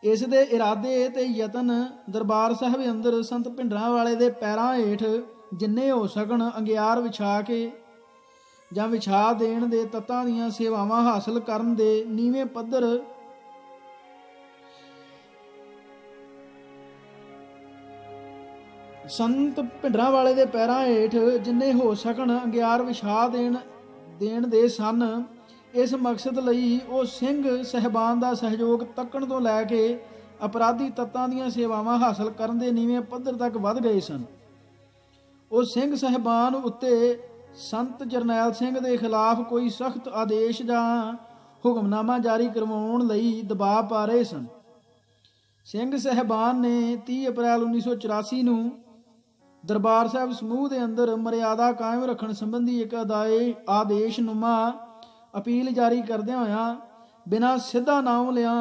ਇਸ ਦੇ ਇਰਾਦੇ ਤੇ ਯਤਨ ਦਰਬਾਰ ਸਾਹਿਬ ਅੰਦਰ ਸੰਤ ਭਿੰਡਰਾਂਵਾਲੇ ਦੇ ਪੈਰਾਂ ਹੇਠ ਜਿੰਨੇ ਹੋ ਸਕਣ ਅੰਗਿਆਰ ਵਿਛਾ ਕੇ ਜਾਂ ਵਿਛਾ ਦੇਣ ਦੇ ਤੱਤਾਂ ਦੀਆਂ ਸੇਵਾਵਾਂ ਹਾਸਲ ਕਰਨ ਦੇ ਨੀਵੇਂ ਪੱਧਰ ਸੰਤ ਭਿੰਡਰਾਂਵਾਲੇ ਦੇ ਪੈਰਾਂ ਹੇਠ ਜਿੰਨੇ ਹੋ ਸਕਣ ਅੰਗਿਆਰ ਵਿਛਾ ਦੇਣ ਦੇ ਸਨ। ਇਸ ਮਕਸਦ ਲਈ ਉਹ ਸਿੰਘ ਸਹਿਬਾਨ ਦਾ ਸਹਿਯੋਗ ਤੱਕਣ ਤੋਂ ਲੈ ਕੇ ਅਪਰਾਧੀ ਤੱਤਾਂ ਦੀਆਂ ਸੇਵਾਵਾਂ ਹਾਸਲ ਕਰਨ ਦੇ ਨੀਵੇਂ ਪੱਧਰ ਤੱਕ ਵੱਧ ਗਏ ਸਨ। ਉਹ ਸਿੰਘ ਸਹਿਬਾਨ ਉੱਤੇ ਸੰਤ ਜਰਨੈਲ ਸਿੰਘ ਦੇ ਖਿਲਾਫ ਕੋਈ ਸਖਤ ਆਦੇਸ਼ ਜਾਂ ਹੁਕਮਨਾਮਾ ਜਾਰੀ ਕਰਵਾਉਣ ਲਈ ਦਬਾਅ ਪਾ ਰਹੇ ਸਨ। ਸਿੰਘ ਸਹਿਬਾਨ ਨੇ 30 ਅਪ੍ਰੈਲ 1984 ਨੂੰ ਦਰਬਾਰ ਸਾਹਿਬ ਸਮੂਹ ਦੇ ਅੰਦਰ ਮਰਿਆਦਾ ਕਾਇਮ ਰੱਖਣ ਸੰਬੰਧੀ ਇੱਕ ਆਦੇਸ਼ਨੁਮਾ ਅਪੀਲ ਜਾਰੀ ਕਰਦਿਆਂ ਹੋਇਆਂ ਬਿਨਾਂ ਸਿੱਧਾ ਨਾਮ ਲਿਆ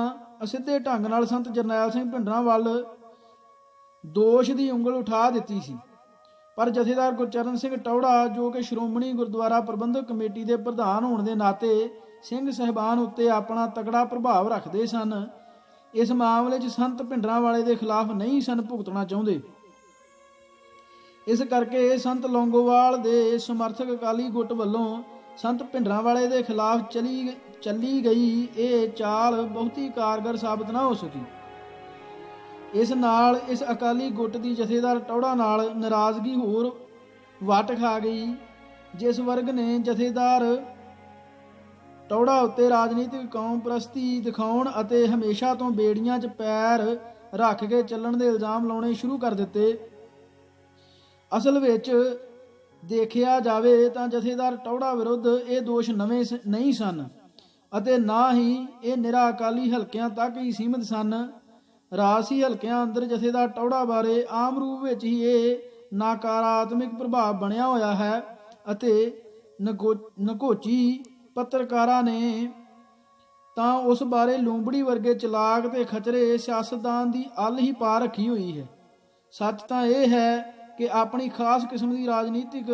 ਅਸਿੱਧੇ ਢੰਗ ਨਾਲ ਸੰਤ ਜਰਨੈਲ ਸਿੰਘ ਭਿੰਡਰਾਂਵਾਲ ਦੋਸ਼ ਦੀ ਉਂਗਲ ਉਠਾ ਦਿੱਤੀ ਸੀ। ਪਰ ਜਥੇਦਾਰ ਗੁਰਚਰਨ ਸਿੰਘ ਟੌੜਾ, ਜੋ ਕਿ ਸ਼੍ਰੋਮਣੀ ਗੁਰਦੁਆਰਾ ਪ੍ਰਬੰਧਕ ਕਮੇਟੀ ਦੇ ਪ੍ਰਧਾਨ ਹੋਣ ਦੇ ਨਾਤੇ ਸਿੰਘ ਸਾਹਿਬਾਨ ਉੱਤੇ ਆਪਣਾ ਤਕੜਾ ਪ੍ਰਭਾਵ ਰੱਖਦੇ ਸਨ, ਇਸ ਮਾਮਲੇ 'ਚ ਸੰਤ ਭਿੰਡਰਾਂਵਾਲੇ ਦੇ ਖਿਲਾਫ ਨਹੀਂ ਸਨ ਭੁਗਤਣਾ ਚਾਹੁੰਦੇ। ਇਸ ਕਰਕੇ ਸੰਤ ਲੌਂਗੋਵਾਲ ਦੇ ਸਮਰਥਕ ਅਕਾਲੀ ਗੁੱਟ ਵੱਲੋਂ ਸੰਤ ਭਿੰਡਰਾਂਵਾਲੇ ਦੇ ਖਿਲਾਫ ਚੱਲੀ ਗਈ ਇਹ ਚਾਲ ਬਹੁਤੀ ਕਾਰਗਰ ਸਾਬਤ ਨਾ ਹੋ ਸਕੀ। ਇਸ ਨਾਲ ਇਸ ਅਕਾਲੀ ਗੁੱਟ ਦੀ ਜਥੇਦਾਰ ਟੌੜਾ ਨਾਲ ਨਾਰਾਜ਼ਗੀ ਹੋਰ ਵੱਟ ਖਾ ਗਈ। ਜਿਸ ਵਰਗ ਨੇ ਜਥੇਦਾਰ ਟੌੜਾ ਉੱਤੇ ਰਾਜਨੀਤਿਕ ਕੌਮ ਪ੍ਰਸਤੀ ਦਿਖਾਉਣ ਅਤੇ ਹਮੇਸ਼ਾ ਤੋਂ ਬੇੜੀਆਂ 'ਚ ਪੈਰ ਰੱਖ ਕੇ ਚੱਲਣ ਦੇ ਇਲਜ਼ਾਮ ਲਾਉਣੇ ਸ਼ੁਰੂ ਕਰ ਦਿੱਤੇ। ਅਸਲ ਵਿੱਚ ਦੇਖਿਆ ਜਾਵੇ ਤਾਂ ਜਥੇਦਾਰ ਟੌੜਾ ਵਿਰੁੱਧ ਇਹ ਦੋਸ਼ ਨਵੇਂ ਨਹੀਂ ਸਨ ਅਤੇ ਨਾ ਹੀ ਇਹ ਨਿਰਾ ਅਕਾਲੀ ਹਲਕਿਆਂ ਤੱਕ ਹੀ ਸੀਮਿਤ ਸਨ। ਰਾਜਸੀ ਹਲਕਿਆਂ ਅੰਦਰ ਜਥੇਦਾਰ ਟੌੜਾ ਬਾਰੇ ਆਮ ਰੂਪ ਵਿੱਚ ਹੀ ਇਹ ਨਕਾਰਾਤਮਕ ਪ੍ਰਭਾਵ ਬਣਿਆ ਹੋਇਆ ਹੈ ਅਤੇ ਨਕੋਚੀ ਪੱਤਰਕਾਰਾਂ ਨੇ ਤਾਂ ਉਸ ਬਾਰੇ ਲੂੰਬੜੀ ਵਰਗੇ ਚਲਾਕ ਤੇ ਖਚਰੇ ਸਿਆਸਤਦਾਨ ਦੀ ਅੱਲ ਹੀ ਪਾ ਰੱਖੀ ਹੋਈ ਹੈ। ਸੱਚ ਤਾਂ ਇਹ ਹੈ ਕਿ ਆਪਣੀ ਖਾਸ ਕਿਸਮ ਦੀ ਰਾਜਨੀਤਿਕ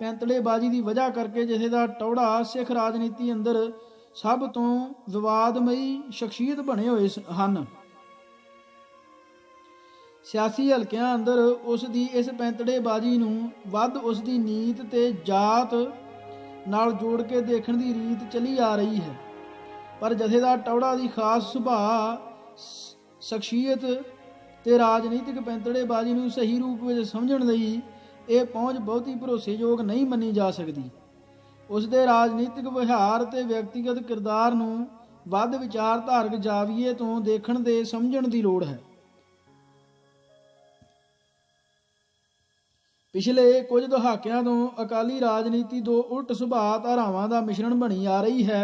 ਪੈਂਤੜੇਬਾਜ਼ੀ ਦੀ ਵਜ੍ਹਾ ਕਰਕੇ ਜਥੇਦਾਰ ਟੌੜਾ ਸਿੱਖ ਰਾਜਨੀਤੀ ਅੰਦਰ ਸਭ ਤੋਂ ਵਿਵਾਦਮਈ ਸ਼ਖਸੀਅਤ ਬਣੇ ਹੋਏ ਹਨ। ਸਿਆਸੀ ਹਲਕਿਆਂ ਅੰਦਰ ਉਸ ਦੀ ਇਸ ਪੈਂਤੜੇਬਾਜ਼ੀ ਨੂੰ ਵੱਧ ਉਸ ਦੀ ਨੀਤ ਤੇ ਜਾਤ ਨਾਲ ਜੋੜ ਕੇ ਦੇਖਣ ਦੀ ਰੀਤ ਚੱਲੀ ਆ ਰਹੀ ਹੈ। ਪਰ ਜਥੇਦਾਰ ਟੌੜਾ ਦੀ ਖਾਸ ਸੁਭਾਅ, ਸ਼ਖਸੀਅਤ ਤੇ ਰਾਜਨੀਤਿਕ ਪੈਂਤੜੇਬਾਜ਼ੀ ਨੂੰ ਸਹੀ ਰੂਪ ਵਿੱਚ ਸਮਝਣ ਲਈ ਇਹ ਪਹੁੰਚ ਬਹੁਤੀ ਭਰੋਸੇਯੋਗ ਨਹੀਂ ਮੰਨੀ ਜਾ ਸਕਦੀ। ਉਸ ਦੇ ਰਾਜਨੀਤਿਕ ਵਿਹਾਰ ਤੇ ਵਿਅਕਤੀਗਤ ਕਿਰਦਾਰ ਨੂੰ ਵੱਧ ਵਿਚਾਰਧਾਰਕ ਜਾਵੀਏ ਤੋਂ ਦੇਖਣ ਤੇ ਸਮਝਣ ਦੀ ਲੋੜ ਹੈ। ਪਿਛਲੇ ਕੁਝ ਦਹਾਕਿਆਂ ਤੋਂ ਅਕਾਲੀ ਰਾਜਨੀਤੀ ਦੋ ਉਲਟ ਸੁਭਾਅ ਧਾਰਾਵਾਂ ਦਾ ਮਿਸ਼ਰਣ ਬਣੀ ਆ ਰਹੀ ਹੈ।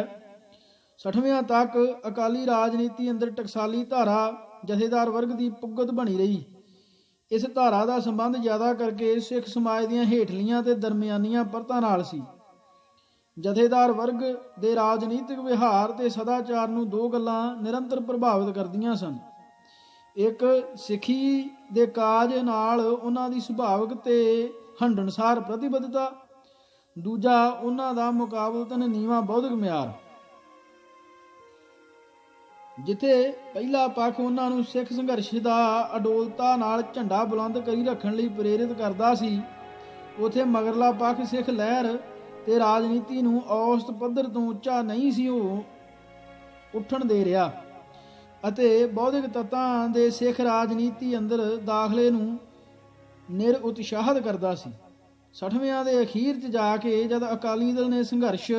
60ਵਿਆਂ ਤੱਕ ਅਕਾਲੀ ਰਾਜਨੀਤੀ ਅੰਦਰ ਟਕਸਾਲੀ ਧਾਰਾ ਜਥੇਦਾਰ ਵਰਗ ਦੀ ਪੁੱਗਤ ਬਣੀ ਰਹੀ। ਇਸ ਧਾਰਾ ਦਾ ਸੰਬੰਧ ਜ਼ਿਆਦਾ ਕਰਕੇ ਸਿੱਖ ਸਮਾਜ ਦੀਆਂ ਹੇਠਲੀਆਂ ਤੇ ਦਰਮਿਆਨੀਆਂ ਪਰਤਾਂ ਨਾਲ ਸੀ। ਜਥੇਦਾਰ ਵਰਗ ਦੇ ਰਾਜਨੀਤਿਕ ਵਿਹਾਰ ਤੇ ਸਦਾਚਾਰ ਨੂੰ ਦੋ ਗੱਲਾਂ ਨਿਰੰਤਰ ਪ੍ਰਭਾਵਿਤ ਕਰਦੀਆਂ ਸਨ। ਇੱਕ ਸਿੱਖੀ ਦੇ ਕਾਜ ਨਾਲ ਉਹਨਾਂ ਦੀ ਸੁਭਾਵਿਕ ਤੇ ਹੰਢਣਸਾਰ ਪ੍ਰਤੀਬੱਧਤਾ, ਦੂਜਾ ਉਹਨਾਂ ਦਾ ਮੁਕਾਬਲਤਨ ਨੀਵਾਂ ਬੌਧਿਕ ਮਿਆਰ। ਜਿੱਥੇ ਪਹਿਲਾ ਪੱਖ ਉਹਨਾਂ ਨੂੰ ਸਿੱਖ ਸੰਘਰਸ਼ ਦਾ ਅਡੋਲਤਾ ਨਾਲ ਝੰਡਾ ਬੁਲੰਦ ਕਰੀ ਰੱਖਣ ਲਈ ਪ੍ਰੇਰਿਤ ਕਰਦਾ ਸੀ, ਉੱਥੇ ਮਗਰਲਾ ਪੱਖ ਸਿੱਖ ਲਹਿਰ ਤੇ ਰਾਜਨੀਤੀ ਨੂੰ ਔਸਤ ਪੱਧਰ ਤੋਂ ਉੱਚਾ ਨਹੀਂ ਸੀ ਉੱਠਣ ਦੇ ਰਿਹਾ ਅਤੇ ਬੌਧਿਕ ਤੱਤਾਂ ਦੇ ਸਿੱਖ ਰਾਜਨੀਤੀ ਅੰਦਰ ਦਾਖਲੇ ਨੂੰ ਨਿਰ-ਉਤਸ਼ਾਹਿਤ ਕਰਦਾ ਸੀ। 60ਵਿਆਂ ਦੇ ਅਖੀਰ 'ਚ ਜਾ ਕੇ ਜਦ ਅਕਾਲੀ ਦਲ ਨੇ ਸੰਘਰਸ਼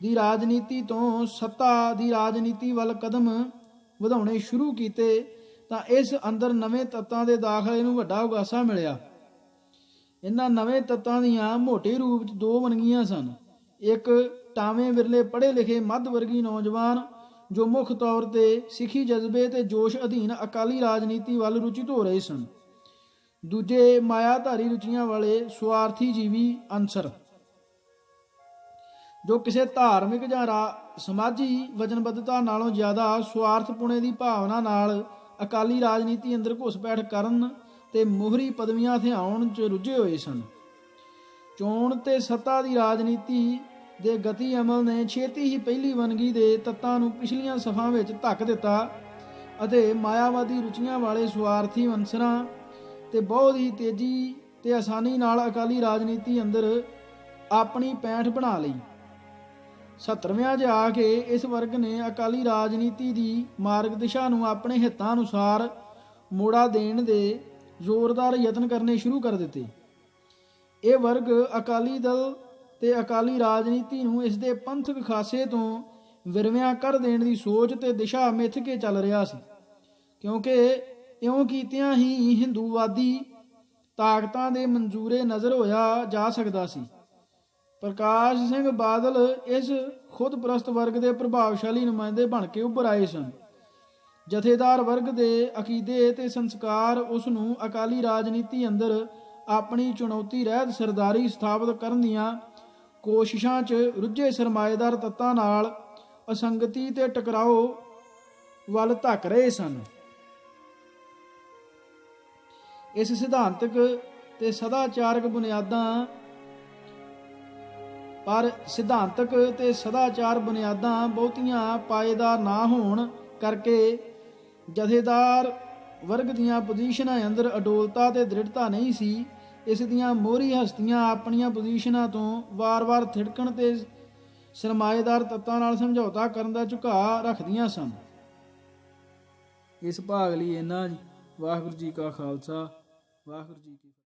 ਦੀ ਰਾਜਨੀਤੀ ਤੋਂ ਸੱਤਾ ਦੀ ਰਾਜਨੀਤੀ ਵੱਲ ਕਦਮ ਵਧਾਉਣੇ ਸ਼ੁਰੂ ਕੀਤੇ ਤਾਂ ਇਸ ਅੰਦਰ ਨਵੇਂ ਤੱਤਾਂ ਦੇ ਦਾਖਲੇ ਨੂੰ ਵੱਡਾ ਉਗਾਸਾ ਮਿਲਿਆ। ਇਹਨਾਂ ਨਵੇਂ ਤੱਤਾਂ ਦੀਆਂ ਮੋਟੇ ਰੂਪ 'ਚ ਦੋ ਵੰਨਗੀਆਂ ਸਨ। ਇੱਕ ਟਾਵੇਂ ਵਿਰਲੇ ਪੜ੍ਹੇ ਲਿਖੇ ਮੱਧ ਵਰਗੀ ਨੌਜਵਾਨ ਜੋ ਮੁੱਖ ਤੌਰ ਤੇ ਸਿੱਖੀ ਜਜ਼ਬੇ ਤੇ ਜੋਸ਼ ਅਧੀਨ ਅਕਾਲੀ ਰਾਜਨੀਤੀ ਵੱਲ ਰੁਚਿਤ ਹੋ ਰਹੇ ਸਨ। ਦੂਜੇ ਮਾਇਆਧਾਰੀ ਰੁਚੀਆਂ ਵਾਲੇ ਸੁਆਰਥੀ ਜੀਵੀ ਅਨਸਰ ਜੋ ਕਿਸੇ ਧਾਰਮਿਕ ਜਾਂ ਸਮਾਜੀ ਵਚਨਬੱਧਤਾ ਨਾਲੋਂ ਜ਼ਿਆਦਾ ਸੁਆਰਥਪੁਣੇ ਦੀ ਭਾਵਨਾ ਨਾਲ ਅਕਾਲੀ ਰਾਜਨੀਤੀ ਅੰਦਰ ਘੁਸਪੈਠ ਕਰਨ ਤੇ ਮੋਹਰੀ ਪਦਵੀਆਂ ਹਥਿਆਉਣ 'ਚ ਰੁੱਝੇ ਹੋਏ ਸਨ। ਚੋਣ ਤੇ ਸੱਤਾ ਦੀ ਰਾਜਨੀਤੀ ਦੇ ਗਤੀ ਅਮਲ ਨੇ ਛੇਤੀ ਹੀ ਪਹਿਲੀ ਵੰਨਗੀ ਦੇ ਤੱਤਾਂ ਨੂੰ ਪਿਛਲੀਆਂ ਸਫਾਂ ਵਿੱਚ ਧੱਕ ਦਿੱਤਾ ਅਤੇ ਮਾਇਆਵਾਦੀ ਰੁਚੀਆਂ ਵਾਲੇ ਸੁਆਰਥੀ ਅਨਸਰਾਂ ਤੇ ਬਹੁਤ ਹੀ ਤੇਜ਼ੀ ਤੇ ਆਸਾਨੀ ਨਾਲ ਅਕਾਲੀ ਰਾਜਨੀਤੀ ਅੰਦਰ ਆਪਣੀ ਪੈਂਠ ਬਣਾ ਲਈ। 70ਵਿਆਂ 'ਚ ਆ ਕੇ ਇਸ ਵਰਗ ਨੇ ਅਕਾਲੀ ਰਾਜਨੀਤੀ ਦੀ ਮਾਰਗ ਦਿਸ਼ਾ ਨੂੰ ਆਪਣੇ ਹਿੱਤਾਂ ਅਨੁਸਾਰ ਮੋੜਾ ਦੇਣ ਦੇ ਜ਼ੋਰਦਾਰ ਯਤਨ ਕਰਨੇ ਸ਼ੁਰੂ ਕਰ ਦਿੱਤੇ। ਇਹ ਵਰਗ ਅਕਾਲੀ ਦਲ ਤੇ ਅਕਾਲੀ ਰਾਜਨੀਤੀ ਨੂੰ ਇਸ ਦੇ ਪੰਥਕ ਖਾਸੇ ਤੋਂ ਵਿਰਵਿਆਂ ਕਰ ਦੇਣ ਦੀ ਸੋਚ ਤੇ ਦਿਸ਼ਾ ਮਿੱਥ ਕੇ ਚੱਲ ਰਿਹਾ ਸੀ, ਕਿਉਂਕਿ ਇਉਂ ਕੀਤਿਆਂ ਹੀ ਹਿੰਦੂਵਾਦੀ ਤਾਕਤਾਂ ਦੇ ਮਨਜ਼ੂਰੇ ਨਜ਼ਰ ਹੋਇਆ ਜਾ ਸਕਦਾ ਸੀ। ਪ੍ਰਕਾਸ਼ ਸਿੰਘ ਬਾਦਲ ਇਸ ਖੁਦਪ੍ਰਸਤ ਵਰਗ ਦੇ ਪ੍ਰਭਾਵਸ਼ਾਲੀ ਨੁਮਾਇੰਦੇ ਬਣ ਕੇ ਉੱਭਰ ਆਏ ਸਨ। ਜਥੇਦਾਰ ਵਰਗ ਦੇ ਅਕੀਦੇ ਤੇ ਸੰਸਕਾਰ ਉਸ ਨੂੰ ਅਕਾਲੀ ਰਾਜਨੀਤੀ ਅੰਦਰ ਆਪਣੀ ਚੁਣੌਤੀ ਰਹਿਤ ਸਰਦਾਰੀ ਸਥਾਪਿਤ ਕਰਨ ਦੀਆਂ ਕੋਸ਼ਿਸ਼ਾਂ 'ਚ ਰੁੱਝੇ ਸਰਮਾਏਦਾਰ ਤੱਤਾਂ ਨਾਲ ਅਸੰਗਤੀ ਤੇ ਟਕਰਾਓ ਵੱਲ ਧੱਕ ਰਹੇ ਸਨ। ਇਸ ਸਿਧਾਂਤਕ ਤੇ ਸਦਾਚਾਰਕ ਬੁਨਿਆਦਾਂ ਪਰ ਸਿਧਾਂਤਕ ਤੇ ਸਦਾਚਾਰ ਬੁਨਿਆਦਾਂ ਬਹੁਤੀਆਂ ਪਾਏਦਾਰ ਨਾ ਹੋਣ ਕਰਕੇ ਜਥੇਦਾਰ ਵਰਗ ਦੀਆਂ ਪੋਜੀਸ਼ਨਾਂ ਅੰਦਰ ਅਡੋਲਤਾ ਤੇ ਦ੍ਰਿੜਤਾ ਨਹੀਂ ਸੀ। ਇਸ ਦੀਆਂ ਮੋਹਰੀ ਹਸਤੀਆਂ ਆਪਣੀਆਂ ਪੋਜੀਸ਼ਨਾਂ ਤੋਂ ਵਾਰ-ਵਾਰ ਥਿੜਕਣ ਤੇ ਸਰਮਾਏਦਾਰ ਤੱਤਾਂ ਨਾਲ ਸਮਝੌਤਾ ਕਰਨ ਦਾ ਝੁਕਾਅ ਰੱਖਦੀਆਂ ਸਨ। ਇਸ ਭਾਗ ਲਈ ਇੰਨਾ ਜੀ। ਵਾਹਿਗੁਰੂ ਜੀ ਕਾ ਖਾਲਸਾ, ਵਾਹਿਗੁਰੂ ਜੀ ਕੀ ਫਤਿਹ।